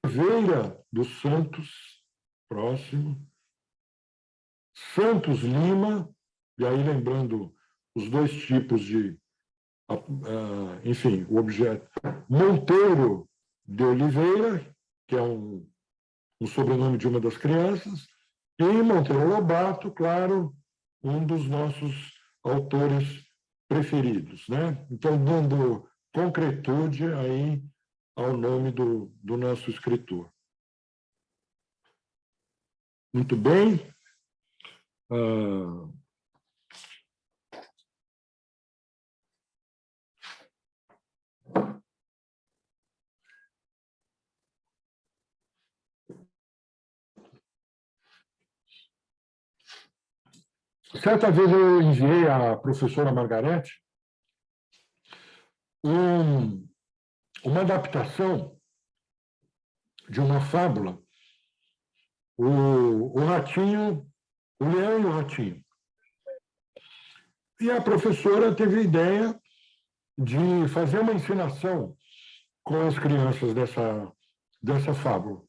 Oliveira dos Santos, próximo. Santos Lima, e aí lembrando os dois tipos de, enfim, o objeto. Monteiro de Oliveira, que é um sobrenome de uma das crianças, e Monteiro Lobato, claro, um dos nossos autores preferidos, né? Então, dando concretude aí ao nome do nosso escritor. Muito bem. Certa vez eu enviei à professora Margarete uma adaptação de uma fábula, o ratinho, o leão e o ratinho. E a professora teve a ideia de fazer uma encenação com as crianças dessa fábula.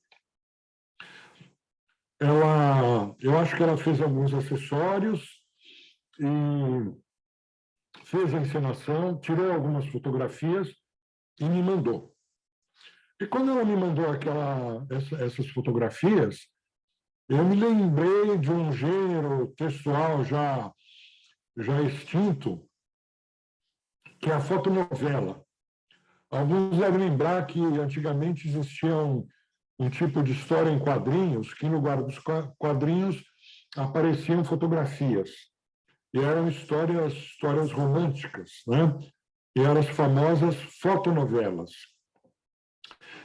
Eu acho que ela fez alguns acessórios e fez a encenação, tirou algumas fotografias e me mandou. E quando ela me mandou essas fotografias, eu me lembrei de um gênero textual já extinto, que é a fotonovela. Alguns devem lembrar que antigamente existia um tipo de história em quadrinhos, que no lugar dos quadrinhos apareciam fotografias. E eram histórias românticas, né? E eram as famosas fotonovelas.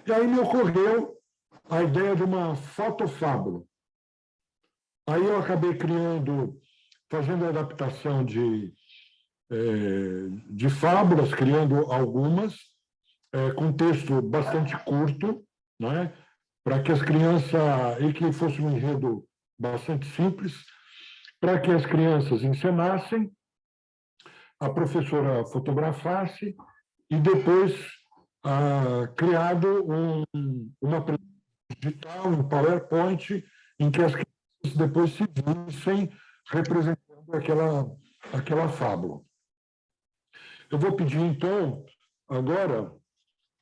E aí me ocorreu a ideia de uma fotofábula. Aí eu acabei fazendo a adaptação de fábulas, criando algumas, com texto bastante curto, né? Para que as crianças, e que fosse um enredo bastante simples, para que as crianças encenassem, a professora fotografasse e depois criado uma apresentação digital, um PowerPoint, em que as crianças depois se vissem representando aquela fábula. Eu vou pedir, então, agora,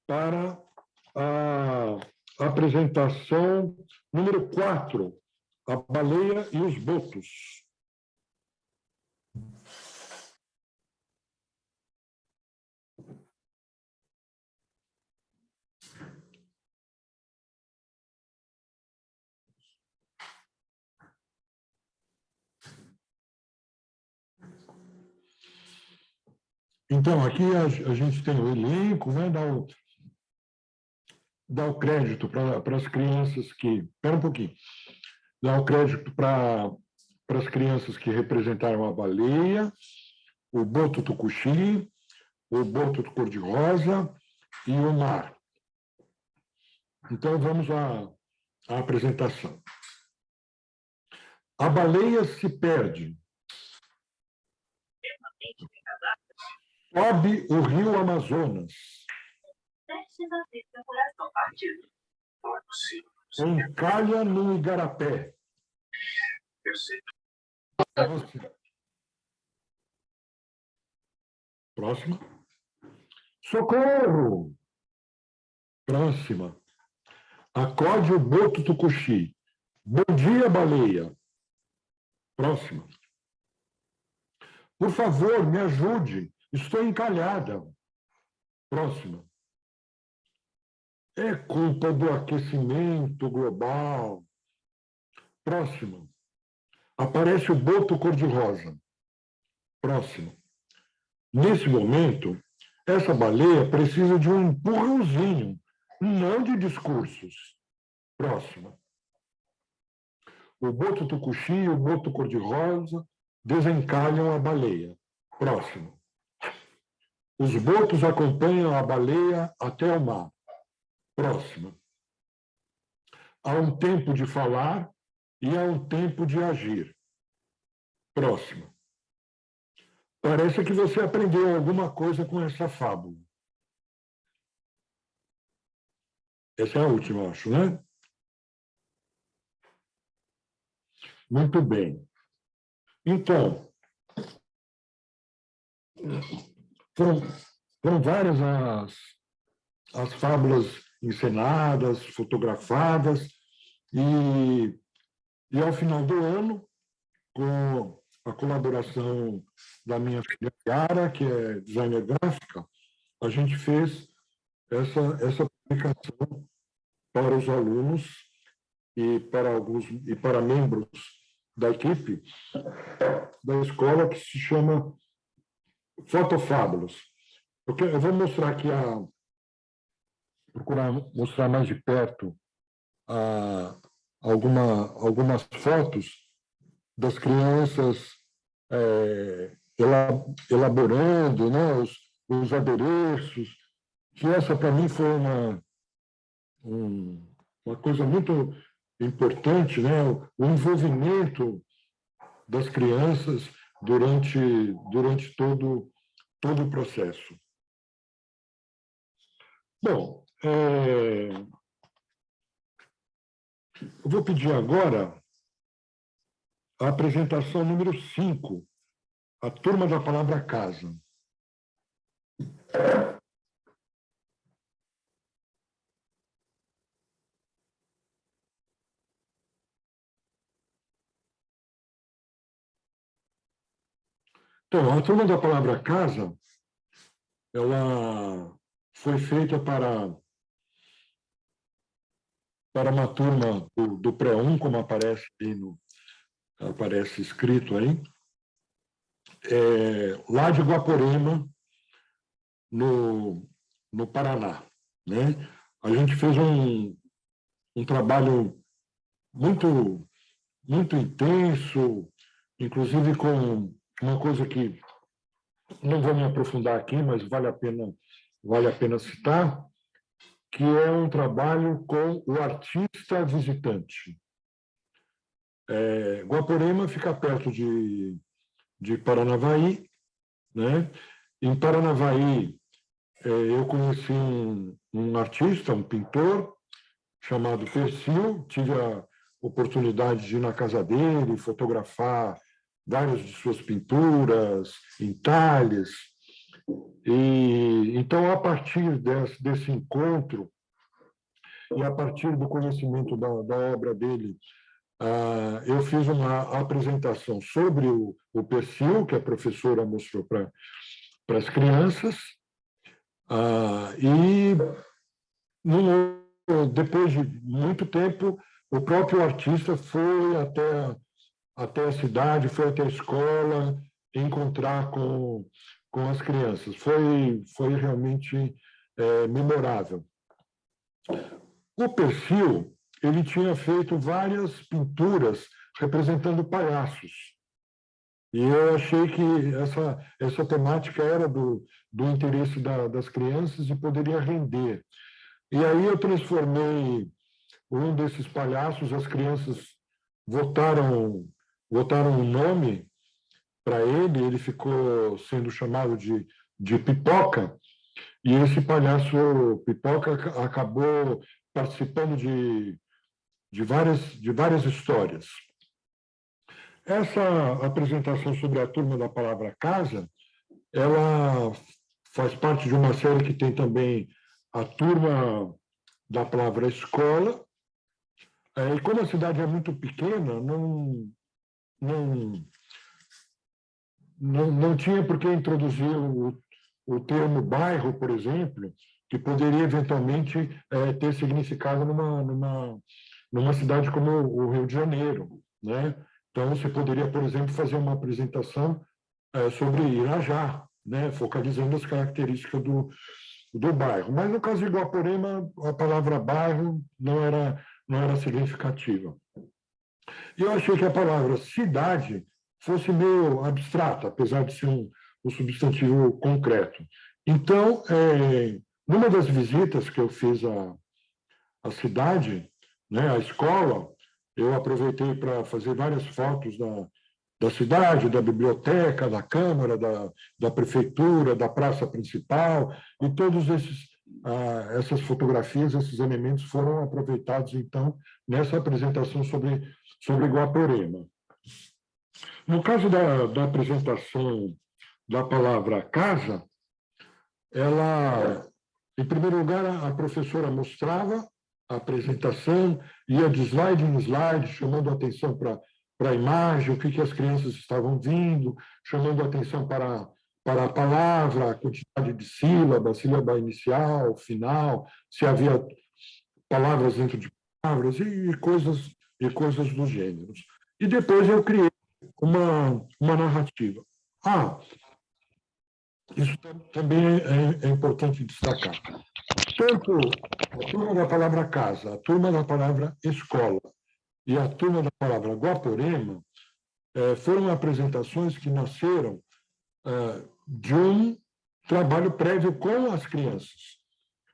para a apresentação número 4, a baleia e os botos. Então, aqui a gente tem o elenco, né? Dá o crédito para as crianças que... Espera um pouquinho. Dá o crédito para as crianças que representaram a baleia, o boto tucuxi, o boto cor-de-rosa e o mar. Então, vamos à apresentação. A baleia se perde. Sobe o rio Amazonas. Encalha no igarapé. Próxima. Socorro! Próxima. Acorde o boto tucuxi. Bom dia, baleia. Próxima. Por favor, me ajude. Estou encalhada. Próxima. É culpa do aquecimento global. Próxima. Aparece o boto cor-de-rosa. Próximo. Nesse momento, essa baleia precisa de um empurrãozinho, não de discursos. Próximo. O boto tucuxi e o boto cor-de-rosa desencalham a baleia. Próximo. Os botos acompanham a baleia até o mar. Próxima. Há um tempo de falar e há um tempo de agir. Próxima. Parece que você aprendeu alguma coisa com essa fábula. Essa é a última, acho, né? Muito bem. Então, foram várias as fábulas encenadas, fotografadas, e ao final do ano, com a colaboração da minha filha Yara, que é designer gráfica, a gente fez essa publicação para os alunos e para membros da equipe da escola, que se chama Fotofábulas. Eu vou mostrar aqui, procurar mostrar mais de perto algumas fotos das crianças elaborando, né, os adereços, que essa, para mim, foi uma coisa muito importante, né, o envolvimento das crianças durante todo o processo. Bom, eu vou pedir agora a apresentação número 5, a turma da palavra casa. Então, a turma da palavra casa, ela foi feita para uma turma do pré-1, como aparece escrito aí, lá de Guaporema, no Paraná, né? A gente fez um trabalho muito intenso, inclusive com uma coisa que não vou me aprofundar aqui, mas vale a pena citar, que é um trabalho com o artista visitante. Guaporema fica perto de Paranavaí, né? Em Paranavaí, eu conheci um artista, um pintor, chamado Persil. Tive a oportunidade de ir na casa dele, fotografar várias de suas pinturas, entalhes. E então, a partir desse encontro e a partir do conhecimento da obra dele, eu fiz uma apresentação sobre o Persil, que a professora mostrou para as crianças, e depois de muito tempo, o próprio artista foi até a cidade, foi até a escola, encontrar com as crianças. Foi realmente memorável. O Persil, ele tinha feito várias pinturas representando palhaços. E eu achei que essa temática era do interesse das crianças e poderia render. E aí eu transformei um desses palhaços, as crianças votaram um nome para ele ficou sendo chamado de Pipoca, e esse palhaço Pipoca acabou participando de várias histórias. Essa apresentação sobre a turma da palavra casa, ela faz parte de uma série que tem também a turma da palavra escola. E como a cidade é muito pequena, não tinha por que introduzir o termo bairro, por exemplo, que poderia eventualmente ter significado numa cidade como o Rio de Janeiro, né? Então, você poderia, por exemplo, fazer uma apresentação sobre Irajá, né? Focalizando as características do bairro. Mas, no caso de Guaporema, a palavra bairro não era significativa. E eu achei que a palavra cidade fosse meio abstrata, apesar de ser um substantivo concreto. Então, numa das visitas que eu fiz à cidade, né, à escola, eu aproveitei para fazer várias fotos da cidade, da biblioteca, da Câmara, da Prefeitura, da praça principal, e todos essas fotografias, esses elementos foram aproveitados, então, nessa apresentação sobre Guaporema. No caso da apresentação da palavra casa, ela, em primeiro lugar, a professora mostrava a apresentação, ia de slide em slide, chamando a atenção para a imagem, o que as crianças estavam vindo, chamando a atenção para a palavra, a quantidade de sílabas, sílaba inicial, final, se havia palavras dentro de palavras e coisas do gênero. E depois eu criei uma narrativa. Isso também é importante destacar. Tanto a turma da palavra casa, a turma da palavra escola e a turma da palavra Guaporema foram apresentações que nasceram de um trabalho prévio com as crianças.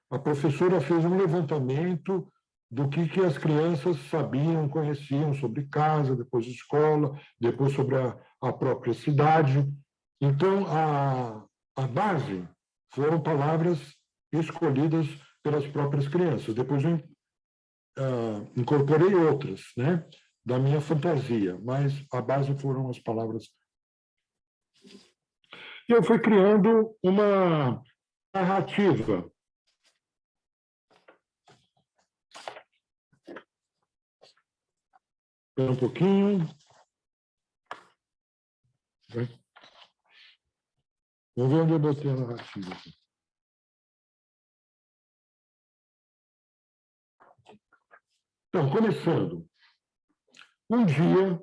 A professora fez um levantamento do que as crianças sabiam, conheciam sobre casa, depois escola, depois sobre a própria cidade. Então, a base foram palavras escolhidas pelas próprias crianças. Depois eu incorporei outras, né, da minha fantasia, mas a base foram as palavras. E eu fui criando uma narrativa. Espera um pouquinho. Vamos ver onde eu botei a narrativa. Então, começando. Um dia,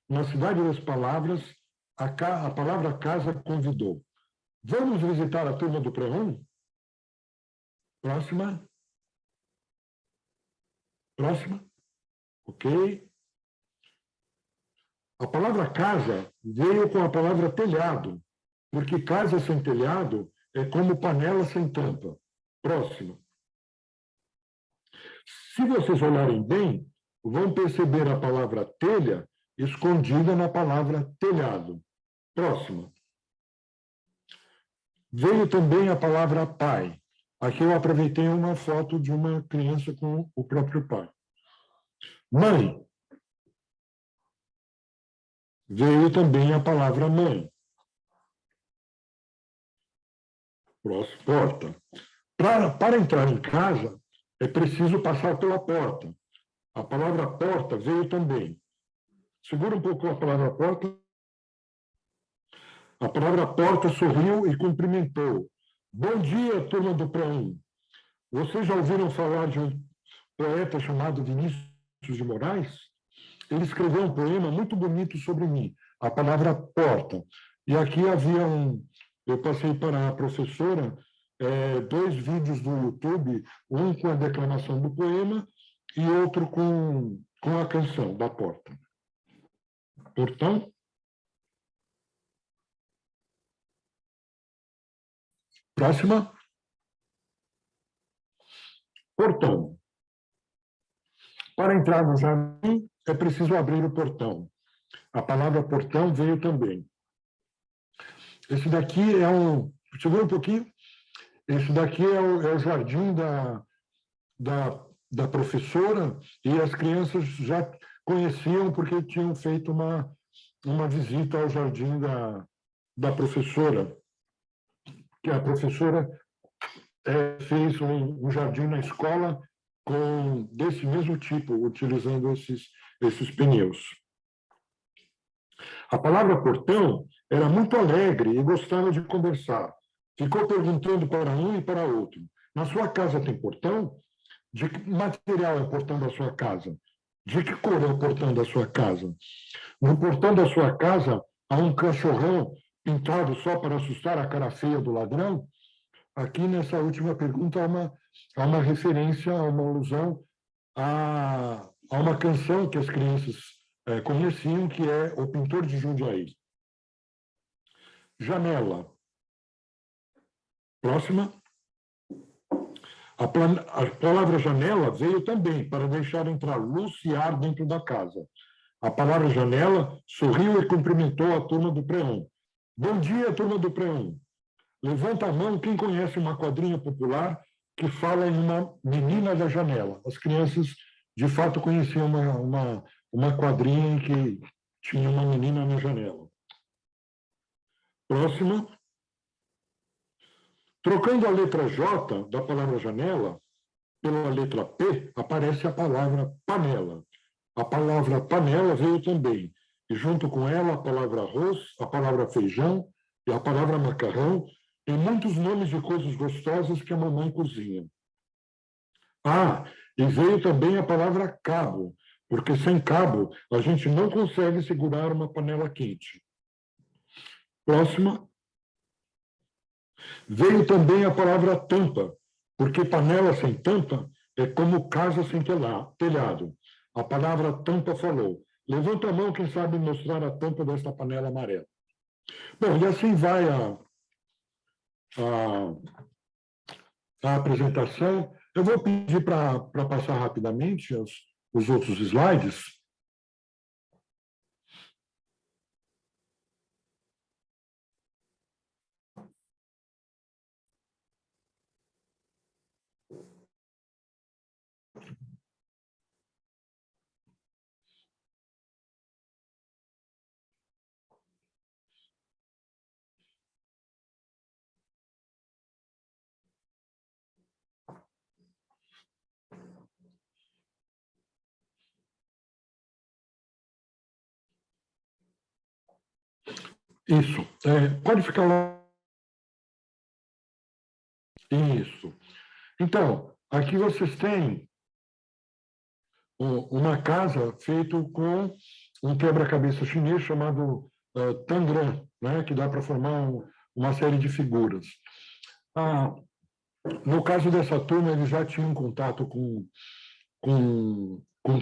na Cidade das Palavras, a palavra casa convidou. Vamos visitar a turma do Pré-1? Próxima. Próxima. Ok. A palavra casa veio com a palavra telhado, porque casa sem telhado é como panela sem tampa. Próxima. Se vocês olharem bem, vão perceber a palavra telha escondida na palavra telhado. Próxima. Veio também a palavra pai. Aqui eu aproveitei uma foto de uma criança com o próprio pai. Mãe. Veio também a palavra mãe. Próximo. Porta. Para entrar em casa, é preciso passar pela porta. A palavra porta veio também. Segura um pouco a palavra porta. A palavra porta sorriu e cumprimentou. Bom dia, turma do Pré-1. Vocês já ouviram falar de um poeta chamado Vinícius de Moraes? Ele escreveu um poema muito bonito sobre mim, a palavra porta. E aqui havia eu passei para a professora 2 vídeos do YouTube, um com a declamação do poema e outro com a canção da porta. Portão. Próxima. Portão. Para entrar no jardim, é preciso abrir o portão. A palavra portão veio também. Esse daqui é segura um pouquinho. Esse daqui é o jardim da professora, e as crianças já conheciam porque tinham feito uma visita ao jardim da professora, que a professora fez um jardim na escola desse mesmo tipo, utilizando esses pneus. A palavra portão era muito alegre e gostava de conversar. Ficou perguntando para um e para outro. Na sua casa tem portão? De que material é o portão da sua casa? De que cor é o portão da sua casa? No portão da sua casa há um cachorrão pintado só para assustar a cara feia do ladrão? Aqui, nessa última pergunta, há uma referência, há uma alusão a uma canção que as crianças conheciam, que é O Pintor de Jundiaí. Janela. Próxima. A palavra janela veio também para deixar entrar luz e ar dentro da casa. A palavra janela sorriu e cumprimentou a turma do Pré-1. Bom dia, turma do Pré-1. Levanta a mão quem conhece uma quadrinha popular que fala em uma menina da janela. As crianças, de fato, conheciam uma quadrinha em que tinha uma menina na janela. Próxima. Trocando a letra J da palavra janela pela letra P, aparece a palavra panela. A palavra panela veio também, e junto com ela a palavra arroz, a palavra feijão e a palavra macarrão, e muitos nomes de coisas gostosas que a mamãe cozinha. Ah, e veio também a palavra cabo, porque sem cabo a gente não consegue segurar uma panela quente. Próxima. Veio também a palavra tampa, porque panela sem tampa é como casa sem telhado. A palavra tampa falou. Levanta a mão quem sabe mostrar a tampa desta panela amarela. Bom, e assim vai a apresentação. Eu vou pedir para passar rapidamente os outros slides. Isso. Pode ficar lá. Isso. Então, aqui vocês têm uma casa feita com um quebra-cabeça chinês chamado Tangram, né, que dá para formar uma série de figuras. No caso dessa turma, eles já tinham contato com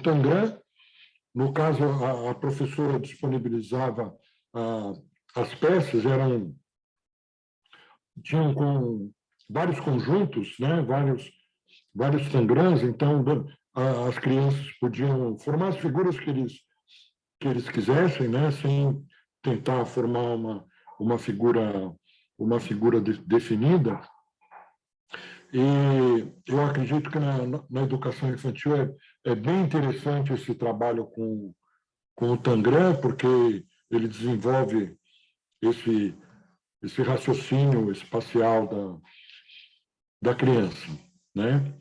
Tangram. No caso, a professora disponibilizava as peças, tinham com vários conjuntos, né, vários Tangrams, então as crianças podiam formar as figuras que eles quisessem, né, sem tentar formar uma figura definida. E eu acredito que na educação infantil é bem interessante esse trabalho com o Tangram, porque ele desenvolve esse raciocínio espacial da criança, né?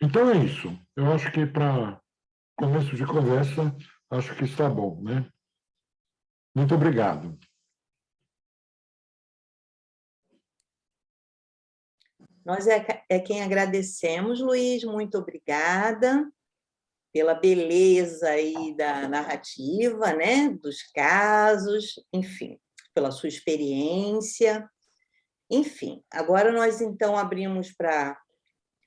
Então é isso. Eu acho que para começo de conversa, acho que está bom, né? Muito obrigado. Nós quem agradecemos, Luiz, muito obrigada pela beleza aí da narrativa, né? Dos casos, enfim, pela sua experiência. Enfim, agora nós então abrimos para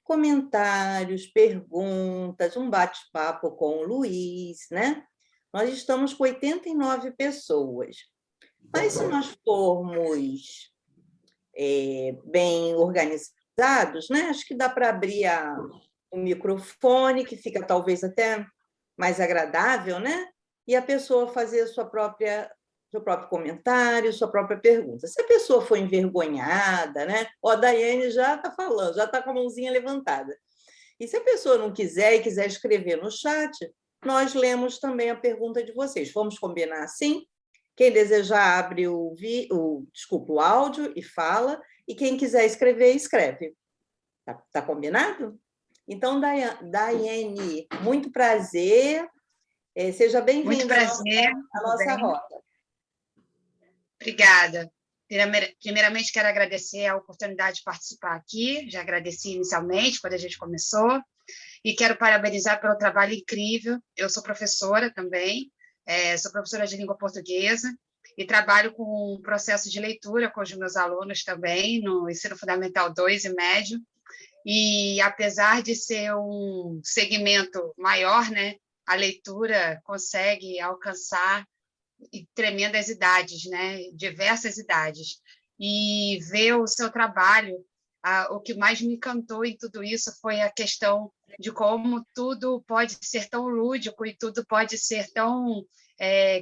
comentários, perguntas, um bate-papo com o Luiz, né? Nós estamos com 89 pessoas, mas se nós formos bem organizados, né? Acho que dá para abrir o microfone, que fica talvez até mais agradável, né? E a pessoa fazer seu próprio comentário, sua própria pergunta. Se a pessoa for envergonhada, né? A Daiane já está falando, já está com a mãozinha levantada. E se a pessoa não quiser e quiser escrever no chat, nós lemos também a pergunta de vocês. Vamos combinar assim? Quem desejar abre o áudio e fala, e quem quiser escrever, escreve. Tá combinado? Então, Daiane, muito prazer. Seja bem-vinda à nossa roda. Obrigada. Primeiramente, quero agradecer a oportunidade de participar aqui. Já agradeci inicialmente, quando a gente começou. E quero parabenizar pelo trabalho incrível. Eu sou professora também, sou professora de língua portuguesa e trabalho com um processo de leitura com os meus alunos também, no ensino fundamental 2 e médio. E, apesar de ser um segmento maior, né, a leitura consegue alcançar tremendas idades, né, diversas idades. e ver o seu trabalho. O que mais me encantou em tudo isso foi a questão de como tudo pode ser tão lúdico e tudo pode ser tão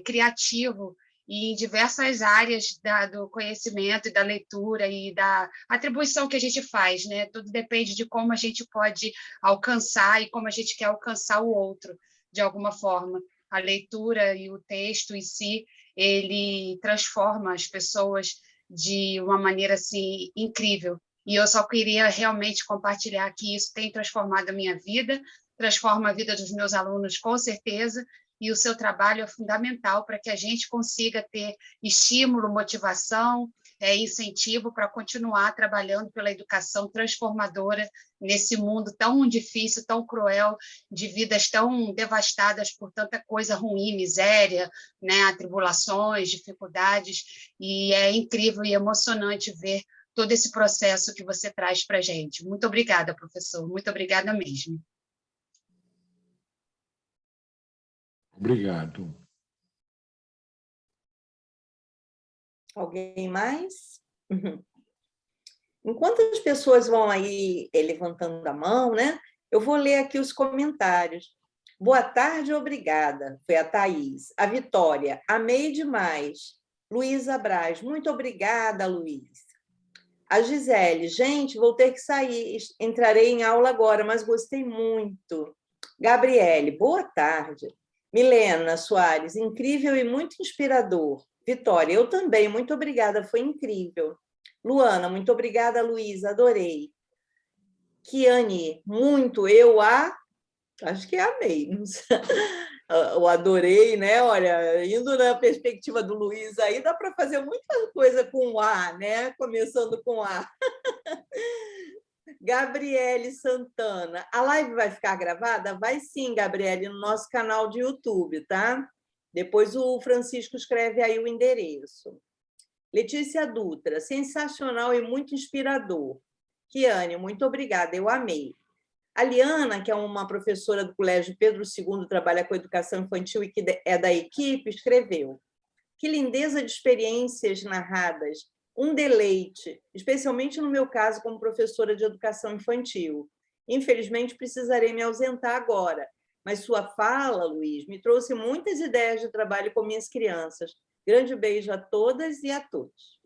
criativo, e em diversas áreas do conhecimento e da leitura e da atribuição que a gente faz, né? Tudo depende de como a gente pode alcançar e como a gente quer alcançar o outro, de alguma forma. A leitura e o texto em si, ele transforma as pessoas de uma maneira assim incrível. E eu só queria realmente compartilhar que isso tem transformado a minha vida, transforma a vida dos meus alunos com certeza, e o seu trabalho é fundamental para que a gente consiga ter estímulo, motivação, incentivo para continuar trabalhando pela educação transformadora nesse mundo tão difícil, tão cruel, de vidas tão devastadas por tanta coisa ruim, miséria, né, atribulações, dificuldades, e é incrível e emocionante ver todo esse processo que você traz para a gente. Muito obrigada, professor, muito obrigada mesmo. Obrigado. Alguém mais? Enquanto as pessoas vão aí levantando a mão, né? Eu vou ler aqui os comentários. Boa tarde, obrigada. Foi a Thaís. A Vitória, amei demais. Luísa Braz, muito obrigada, Luiz. A Gisele, gente, vou ter que sair. Entrarei em aula agora, mas gostei muito. Gabriele, boa tarde. Milena Soares, incrível e muito inspirador. Vitória, eu também, muito obrigada, foi incrível. Luana, muito obrigada, Luísa, adorei. Kiane, muito, acho que amei. Eu adorei, né? Olha, indo na perspectiva do Luiz, aí dá para fazer muita coisa com A, né? Começando com A. Gabriele Santana, a live vai ficar gravada? Vai sim, Gabriele, no nosso canal de YouTube, tá? Depois o Francisco escreve aí o endereço. Letícia Dutra, sensacional e muito inspirador. Kiane, muito obrigada, eu amei. A Liana, que é uma professora do Colégio Pedro II, trabalha com educação infantil e que é da equipe, escreveu: que lindeza de experiências narradas, um deleite, especialmente no meu caso como professora de educação infantil. Infelizmente, precisarei me ausentar agora, mas sua fala, Luiz, me trouxe muitas ideias de trabalho com minhas crianças. Grande beijo a todas e a todos.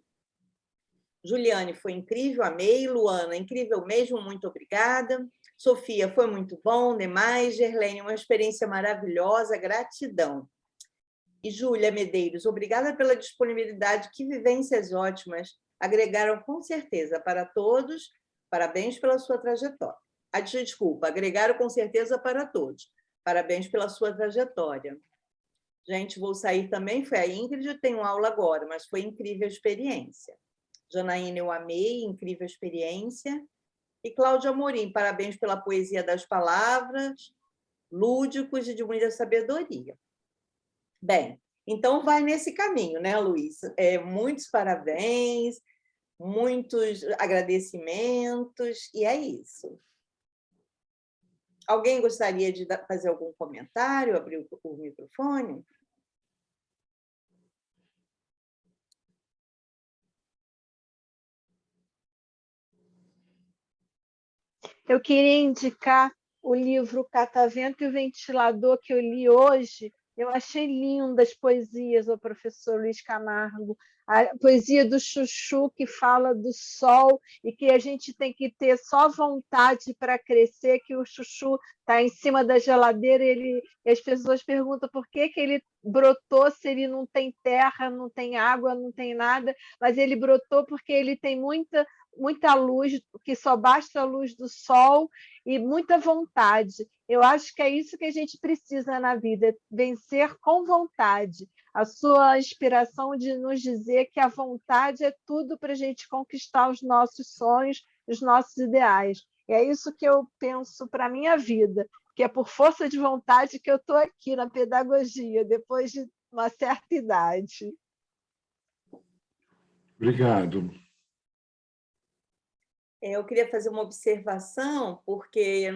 Juliane, foi incrível, amei. Luana, incrível mesmo, muito obrigada. Sofia, foi muito bom, demais. Gerlene, uma experiência maravilhosa, gratidão. E Júlia Medeiros, obrigada pela disponibilidade, que vivências ótimas, agregaram com certeza para todos, parabéns pela sua trajetória. Desculpa, agregaram com certeza para todos, parabéns pela sua trajetória. Gente, vou sair também, foi a Ingrid, tenho aula agora, mas foi incrível a experiência. Janaína, eu amei, incrível experiência. E Cláudia Amorim, parabéns pela poesia das palavras, lúdicos e de muita sabedoria. Bem, então vai nesse caminho, né, Luiz? Muitos parabéns, muitos agradecimentos, e é isso. Alguém gostaria de fazer algum comentário, abrir o microfone? Eu queria indicar o livro Catavento e o Ventilador, que eu li hoje. Eu achei lindas as poesias do professor Luiz Camargo, a poesia do Chuchu, que fala do sol e que a gente tem que ter só vontade para crescer, que o Chuchu está em cima da geladeira e as pessoas perguntam por que ele brotou se ele não tem terra, não tem água, não tem nada, mas ele brotou porque ele tem muita luz, que só basta a luz do sol e muita vontade. Eu acho que é isso que a gente precisa na vida, vencer com vontade. A sua inspiração de nos dizer que a vontade é tudo para a gente conquistar os nossos sonhos, os nossos ideais. E é isso que eu penso para a minha vida, que é por força de vontade que eu estou aqui na pedagogia, depois de uma certa idade. Obrigado. Eu queria fazer uma observação, porque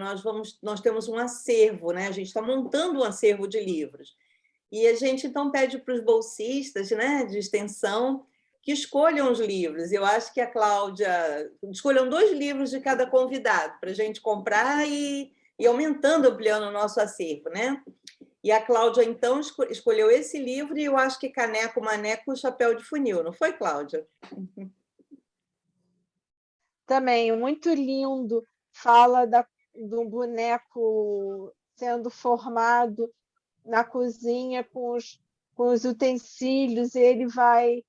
nós temos um acervo, né? A gente está montando um acervo de livros. E a gente, então, pede para os bolsistas, né, de extensão que escolham os livros. Eu acho que a Cláudia... Escolham 2 livros de cada convidado, para a gente comprar e aumentando, ampliando o nosso acervo, né? E a Cláudia, então, escolheu esse livro e eu acho que Caneco Maneco, Chapéu de Funil, não foi, Cláudia? Também, muito lindo, fala do boneco sendo formado na cozinha com os utensílios, e ele vai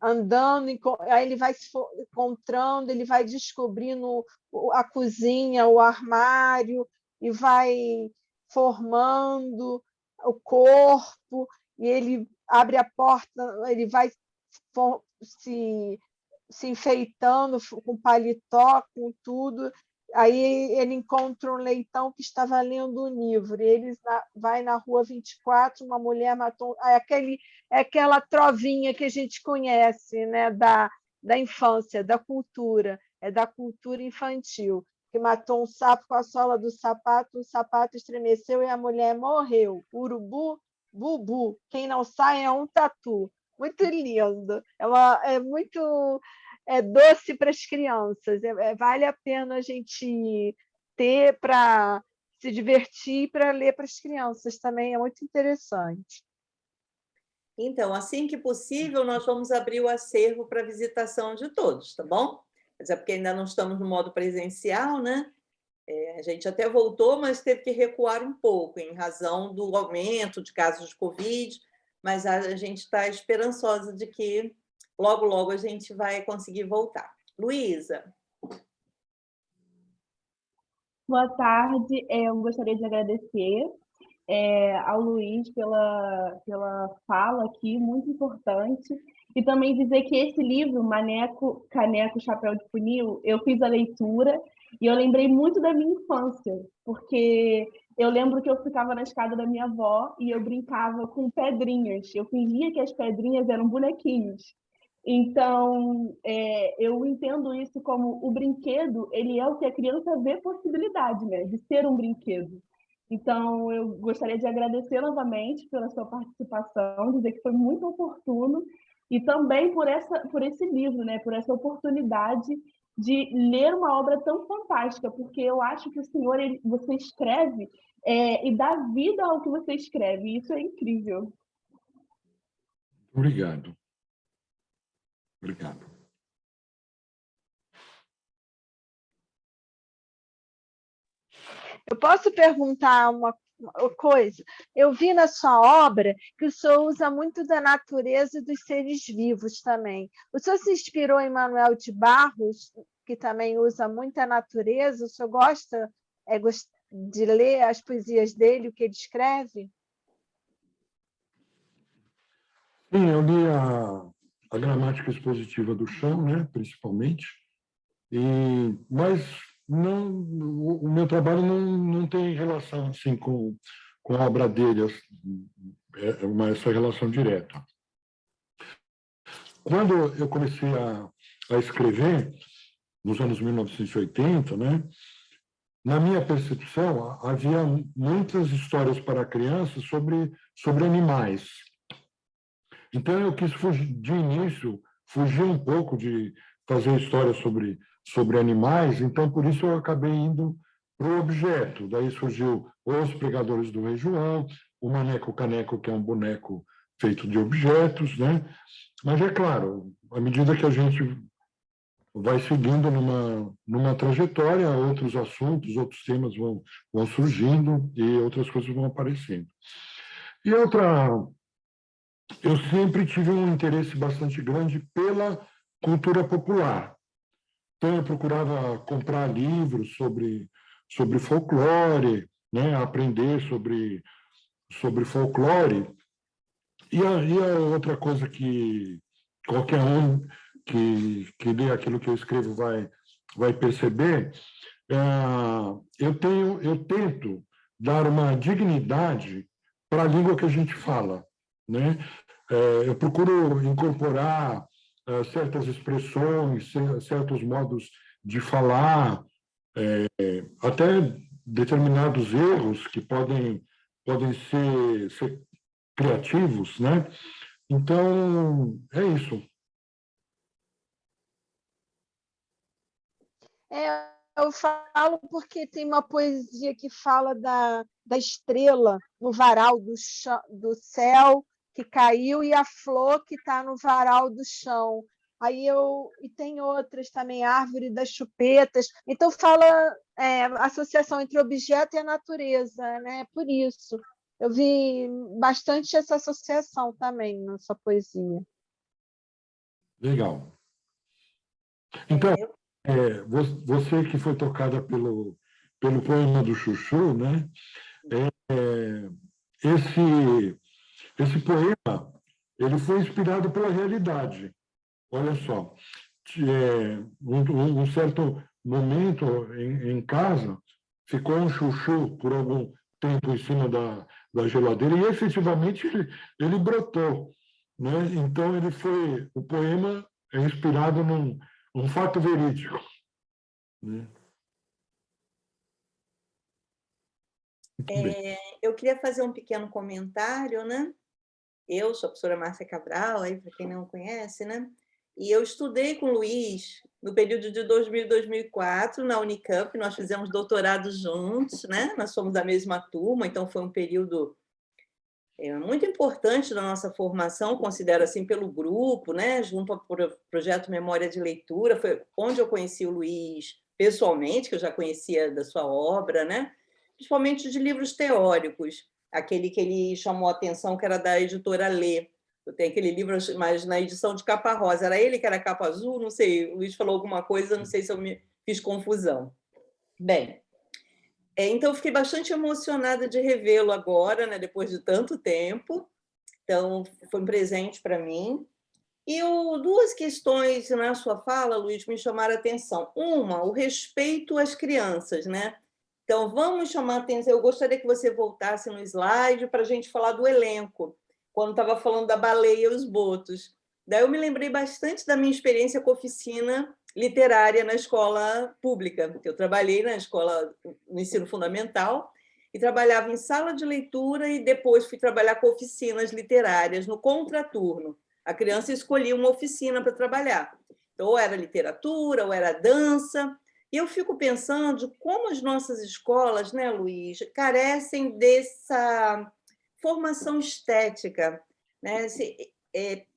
andando, aí ele vai se encontrando, ele vai descobrindo a cozinha, o armário, e vai formando o corpo, e ele abre a porta, ele vai se enfeitando com paletó, com tudo. Aí ele encontra um leitão que estava lendo um livro, e ele vai na Rua 24, uma mulher matou... É aquela trovinha que a gente conhece, né, da infância, da cultura, é da cultura infantil, que matou um sapo com a sola do sapato, o sapato estremeceu e a mulher morreu. Urubu, bubu, quem não sai é um tatu. Muito lindo, é muito... É doce para as crianças, vale a pena a gente ter para se divertir e para ler para as crianças também, é muito interessante. Então, assim que possível, nós vamos abrir o acervo para visitação de todos, tá bom? Mas é porque ainda não estamos no modo presencial, né? A gente até voltou, mas teve que recuar um pouco, em razão do aumento de casos de Covid, mas a gente está esperançosa de que logo, logo a gente vai conseguir voltar. Luísa. Boa tarde, eu gostaria de agradecer ao Luiz pela fala aqui, muito importante, e também dizer que esse livro, Maneco, Caneco, Chapéu de Funil, eu fiz a leitura e eu lembrei muito da minha infância, porque eu lembro que eu ficava na escada da minha avó e eu brincava com pedrinhas, eu fingia que as pedrinhas eram bonequinhos. Então, eu entendo isso como o brinquedo, ele é o que a criança vê possibilidade, né, de ser um brinquedo. Então, eu gostaria de agradecer novamente pela sua participação, dizer que foi muito oportuno, e também por esse livro, né, por essa oportunidade de ler uma obra tão fantástica, porque eu acho que o senhor, você escreve e dá vida ao que você escreve, e isso é incrível. Obrigado. Obrigado. Eu posso perguntar uma coisa? Eu vi na sua obra que o senhor usa muito da natureza e dos seres vivos também. O senhor se inspirou em Manuel de Barros, que também usa muita natureza? O senhor gosta de ler as poesias dele, o que ele escreve? Sim, eu li a gramática expositiva do chão, né, principalmente, mas não, o meu trabalho não tem relação assim, com a obra dele, essa relação direta. Quando eu comecei a escrever, nos anos 1980, né, na minha percepção, havia muitas histórias para crianças sobre animais. Então, eu quis de início, fugir um pouco de fazer histórias sobre animais, então, por isso, eu acabei indo para o objeto. Daí surgiu Os Pregadores do Rei João, o Maneco Caneco, que é um boneco feito de objetos, né? Mas, é claro, à medida que a gente vai seguindo numa trajetória, outros assuntos, outros temas vão surgindo e outras coisas vão aparecendo. E eu sempre tive um interesse bastante grande pela cultura popular. Então, eu procurava comprar livros sobre folclore, né? Aprender sobre folclore. E a outra coisa que qualquer um que lê aquilo que eu escrevo vai perceber, eu tento dar uma dignidade para a língua que a gente fala, né? Eu procuro incorporar certas expressões, certos modos de falar, até determinados erros que podem ser criativos, né? Então, é isso. Eu falo porque tem uma poesia que fala da estrela no varal do céu que caiu e a flor que está no varal do chão. E tem outras também, Árvore das Chupetas. Então, fala associação entre o objeto e a natureza, né? Por isso. Eu vi bastante essa associação também na sua poesia. Legal. Então, você que foi tocada pelo poema do Chuchu, né? Esse poema ele foi inspirado pela realidade. Olha só, um certo momento em casa, ficou um chuchu por algum tempo em cima da geladeira e efetivamente ele brotou, né? Então o poema é inspirado num fato verídico, né? Eu queria fazer um pequeno comentário, né? Eu sou a professora Márcia Cabral, aí para quem não conhece, né? E eu estudei com o Luiz no período de 2000 e 2004 na Unicamp, nós fizemos doutorado juntos, né? Nós somos da mesma turma, então foi um período muito importante da nossa formação, considero assim pelo grupo, né? Junto ao projeto Memória de Leitura, foi onde eu conheci o Luiz pessoalmente, que eu já conhecia da sua obra, né? Principalmente de livros teóricos, aquele que ele chamou a atenção, que era da editora Lê. Eu tenho aquele livro, mas na edição de capa rosa. Era ele que era capa azul? Não sei, o Luiz falou alguma coisa, não sei se eu me fiz confusão. Bem, então eu fiquei bastante emocionada de revê-lo agora, né, depois de tanto tempo. Então, foi um presente para mim. E duas questões na sua fala, Luiz, me chamaram a atenção. Uma, o respeito às crianças, né? Então, vamos chamar a atenção. Eu gostaria que você voltasse no slide para a gente falar do elenco, quando estava falando da baleia e os botos. Daí eu me lembrei bastante da minha experiência com oficina literária na escola pública, porque eu trabalhei na escola, no ensino fundamental, e trabalhava em sala de leitura e depois fui trabalhar com oficinas literárias no contraturno. A criança escolhia uma oficina para trabalhar. Então, ou era literatura, ou era dança. E eu fico pensando como as nossas escolas, né, Luiz, carecem dessa formação estética, né?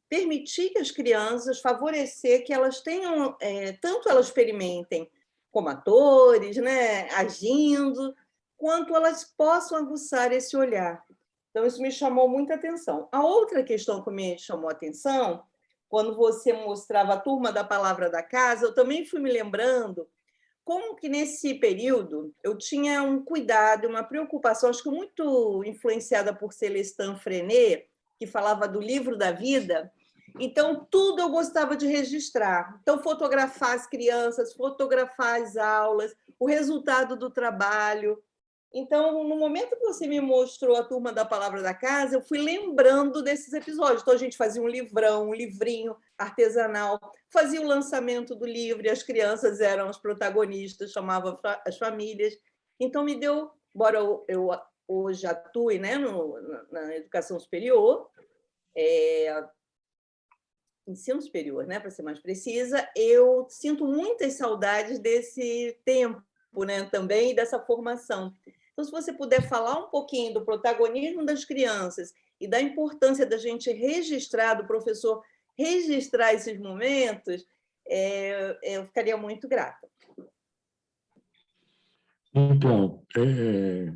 Permitir que as crianças, favorecer que elas tenham, tanto elas experimentem como atores, né, agindo, quanto elas possam aguçar esse olhar. Então, isso me chamou muita atenção. A outra questão que me chamou a atenção, quando você mostrava a turma da Palavra da Casa, eu também fui me lembrando como que, nesse período, eu tinha um cuidado, uma preocupação, acho que muito influenciada por Celestin Freinet, que falava do livro da vida. Então, tudo eu gostava de registrar. Então, fotografar as crianças, fotografar as aulas, o resultado do trabalho. Então, no momento que você me mostrou a turma da Palavra da Casa, eu fui lembrando desses episódios. Então, a gente fazia um livrão, um livrinho artesanal, fazia o lançamento do livro, e as crianças eram as protagonistas, chamava as famílias. Então, me deu, embora eu hoje atue, né, na educação superior, ensino superior, né, para ser mais precisa, eu sinto muitas saudades desse tempo, né, também, e dessa formação. Então, se você puder falar um pouquinho do protagonismo das crianças e da importância da gente registrar, do professor registrar esses momentos, eu ficaria muito grata. Então, eu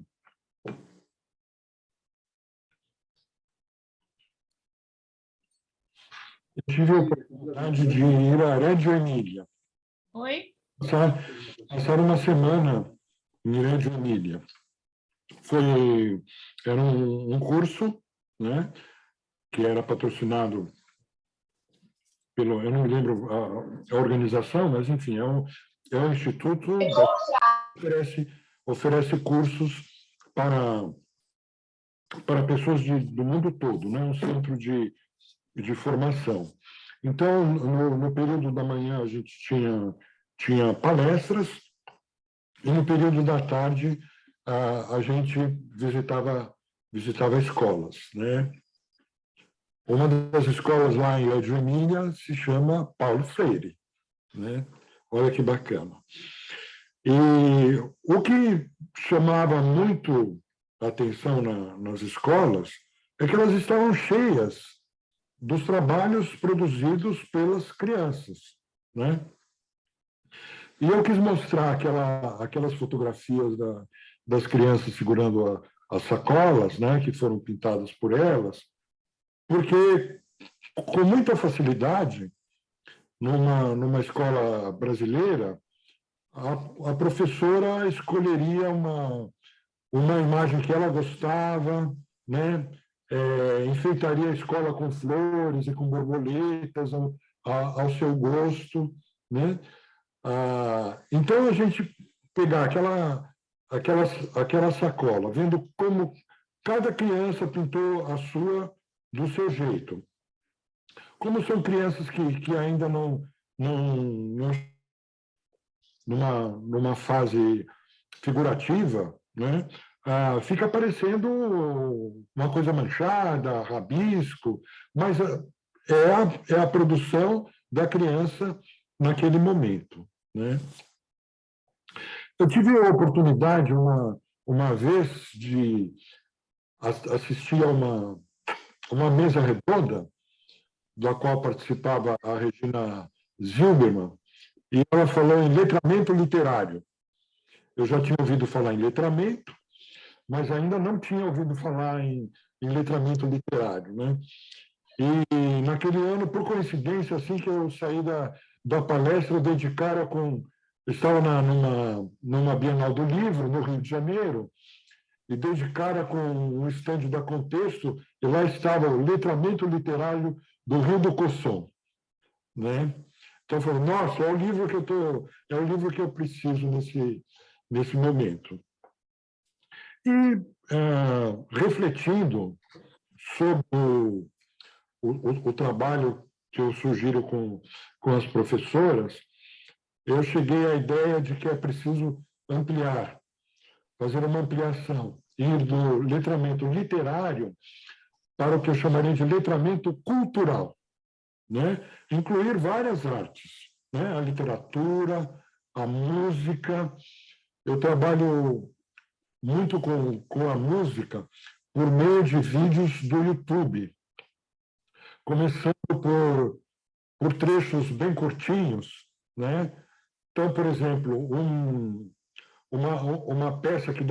tive a oportunidade de ir a Reggio Emília. Oi? Passar uma semana em Reggio Emília. Era um curso, né, que era patrocinado pelo, eu não me lembro a organização, mas, enfim, é um instituto que oferece cursos para pessoas do mundo todo, né, um centro de formação. Então, no período da manhã, a gente tinha palestras, e no período da tarde, a gente visitava escolas, né? Uma das escolas lá em Reggio Emília se chama Paulo Freire, né? Olha que bacana. E o que chamava muito a atenção nas escolas é que elas estavam cheias dos trabalhos produzidos pelas crianças, né? E eu quis mostrar aquelas fotografias das crianças segurando as sacolas, né, que foram pintadas por elas, porque, com muita facilidade, numa escola brasileira, a professora escolheria uma imagem que ela gostava, né? Enfeitaria a escola com flores e com borboletas ao seu gosto, né? Então, a gente pegar aquela sacola, vendo como cada criança pintou a sua do seu jeito. Como são crianças que ainda não numa fase figurativa, né? Fica parecendo uma coisa manchada, rabisco, mas é a produção da criança naquele momento, né? Eu tive a oportunidade, uma vez, de assistir a uma mesa redonda, da qual participava a Regina Zilberman, e ela falou em letramento literário. Eu já tinha ouvido falar em letramento, mas ainda não tinha ouvido falar em letramento literário, né? E naquele ano, por coincidência, assim que eu saí da palestra, eu dei de cara com... Estava numa Bienal do Livro, no Rio de Janeiro, e dei de cara com um estande da Contexto, e lá estava o letramento literário do Rio do Cosson, né? Então, eu falei, nossa, é o livro que eu preciso nesse momento. E, refletindo sobre o trabalho que eu sugiro com as professoras, eu cheguei à ideia de que é preciso ampliar, fazer uma ampliação, ir do letramento literário para o que eu chamaria de letramento cultural, né? Incluir várias artes, né? A literatura, a música. Eu trabalho muito com a música por meio de vídeos do YouTube, começando por trechos bem curtinhos, né? Então, por exemplo, uma peça que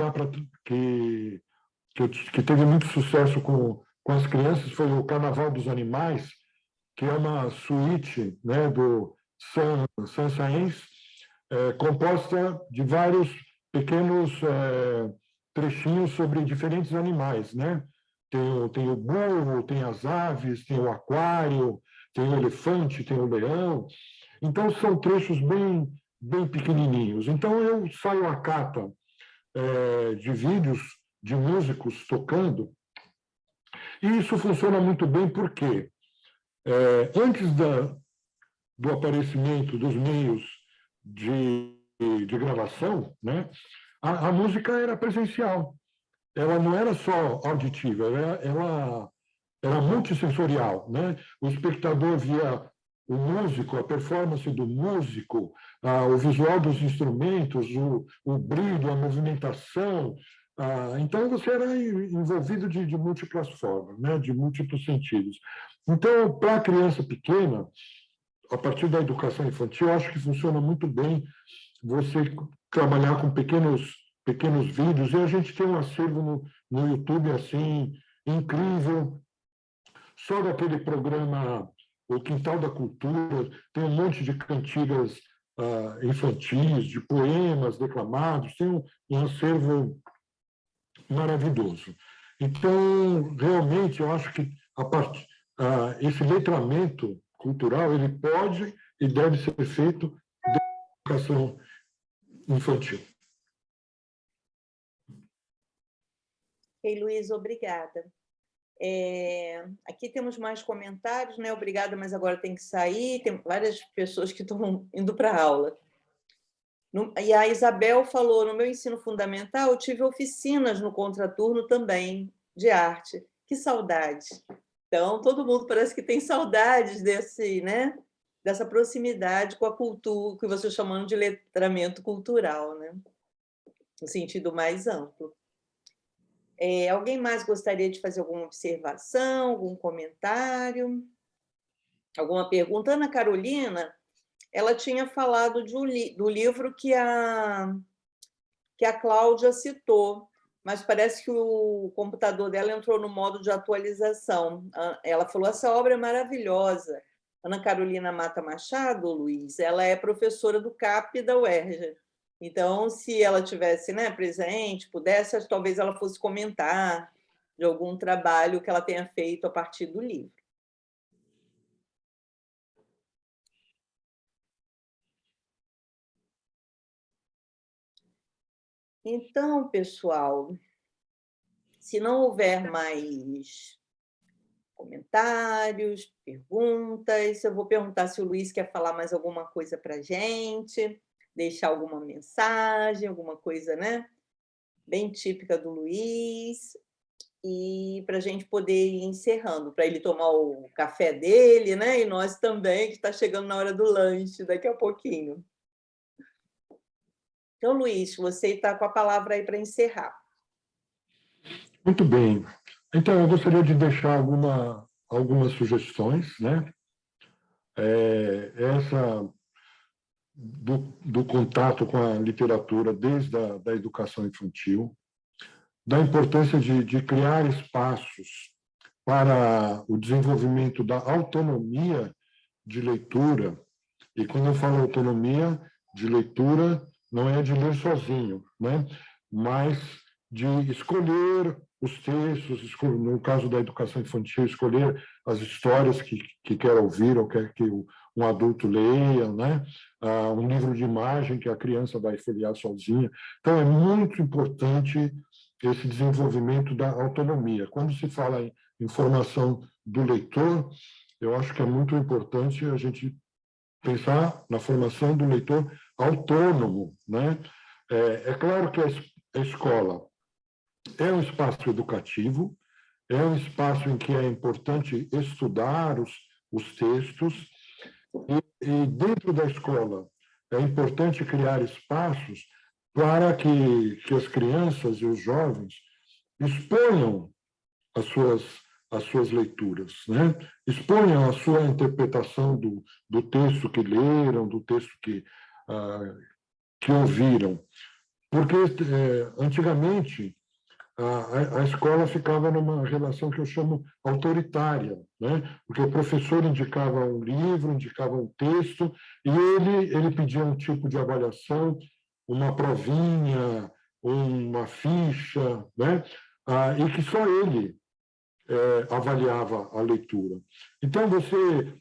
teve muito sucesso com as crianças foi o Carnaval dos Animais, que é uma suíte, né, do Saint-Saëns, composta de vários pequenos trechinhos sobre diferentes animais, né? Tem o burro, tem as aves, tem o aquário, tem o elefante, tem o leão. Então, são trechos bem pequenininhos. Então, eu saio à cata de vídeos de músicos tocando, e isso funciona muito bem porque, antes do aparecimento dos meios de gravação, né, a música era presencial. Ela não era só auditiva, ela era multissensorial, né? O espectador via o músico, a performance do músico, o visual dos instrumentos, o brilho, a movimentação. Então, você era envolvido de múltiplas formas, né? De múltiplos sentidos. Então, para a criança pequena, a partir da educação infantil, eu acho que funciona muito bem você trabalhar com pequenos vídeos, e a gente tem um acervo no YouTube assim incrível, só daquele programa O Quintal da Cultura, tem um monte de cantigas infantis, de poemas declamados, tem um acervo maravilhoso. Então, realmente, eu acho que esse letramento cultural ele pode e deve ser feito da educação infantil. Ok, Luiz, obrigada. Aqui temos mais comentários, né? Obrigada, mas agora tem que sair. Tem várias pessoas que estão indo para a aula. E a Isabel falou, no meu ensino fundamental, eu tive oficinas no contraturno também, de arte. Que saudade. Então, todo mundo parece que tem saudades dessa proximidade com a cultura, que você está chamando de letramento cultural, né? No sentido mais amplo. Alguém mais gostaria de fazer alguma observação, algum comentário? Alguma pergunta? Ana Carolina, ela tinha falado do livro que a Cláudia citou, mas parece que o computador dela entrou no modo de atualização. Ela falou, essa obra é maravilhosa. Ana Carolina Mata Machado, Luiz, ela é professora do CAP da UERJ. Então, se ela tivesse, né, presente, pudesse, talvez ela fosse comentar de algum trabalho que ela tenha feito a partir do livro. Então, pessoal, se não houver mais comentários, perguntas, eu vou perguntar se o Luiz quer falar mais alguma coisa para a gente, deixar alguma mensagem, alguma coisa, né? Bem típica do Luiz, e para a gente poder ir encerrando, para ele tomar o café dele, né? E nós também, que está chegando na hora do lanche daqui a pouquinho. Então, Luiz, você está com a palavra aí para encerrar. Muito bem. Então, eu gostaria de deixar algumas sugestões, né? Essa do contato com a literatura desde da educação infantil, da importância de criar espaços para o desenvolvimento da autonomia de leitura. E quando eu falo autonomia de leitura, não é de ler sozinho, né? Mas de escolher os textos, no caso da educação infantil, escolher as histórias que quer ouvir ou quer que um adulto leia, né? Um livro de imagem que a criança vai folhear sozinha. Então, é muito importante esse desenvolvimento da autonomia. Quando se fala em formação do leitor, eu acho que é muito importante a gente pensar na formação do leitor autônomo, né? É claro que a escola é um espaço educativo, é um espaço em que é importante estudar os textos, e dentro da escola é importante criar espaços para que as crianças e os jovens exponham as suas leituras, né? Exponham a sua interpretação do texto que leram, do texto que ouviram. Porque, antigamente, a escola ficava numa relação que eu chamo autoritária, né? Porque o professor indicava um livro, indicava um texto, e ele pedia um tipo de avaliação, uma provinha, uma ficha, né? E que só ele avaliava a leitura. Então, você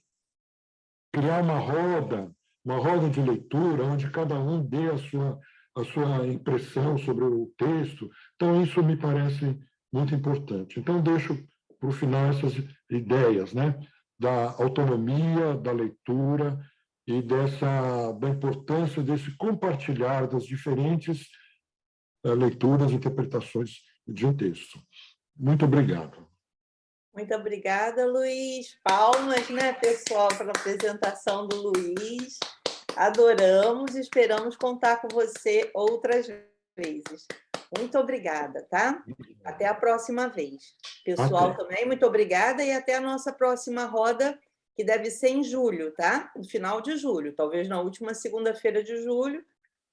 criar uma roda de leitura, onde cada um dê a sua impressão sobre o texto, então isso me parece muito importante. Então, deixo para o final essas ideias, né? Da autonomia, da leitura e da importância desse compartilhar das diferentes leituras e interpretações de um texto. Muito obrigado. Muito obrigada, Luiz. Palmas, né, pessoal, pela apresentação do Luiz. Adoramos e esperamos contar com você outras vezes. Muito obrigada, tá? Até a próxima vez. Pessoal, também, muito obrigada e até a nossa próxima roda, que deve ser em julho, tá? No final de julho, talvez na última segunda-feira de julho,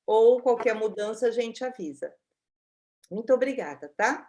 ou qualquer mudança a gente avisa. Muito obrigada, tá?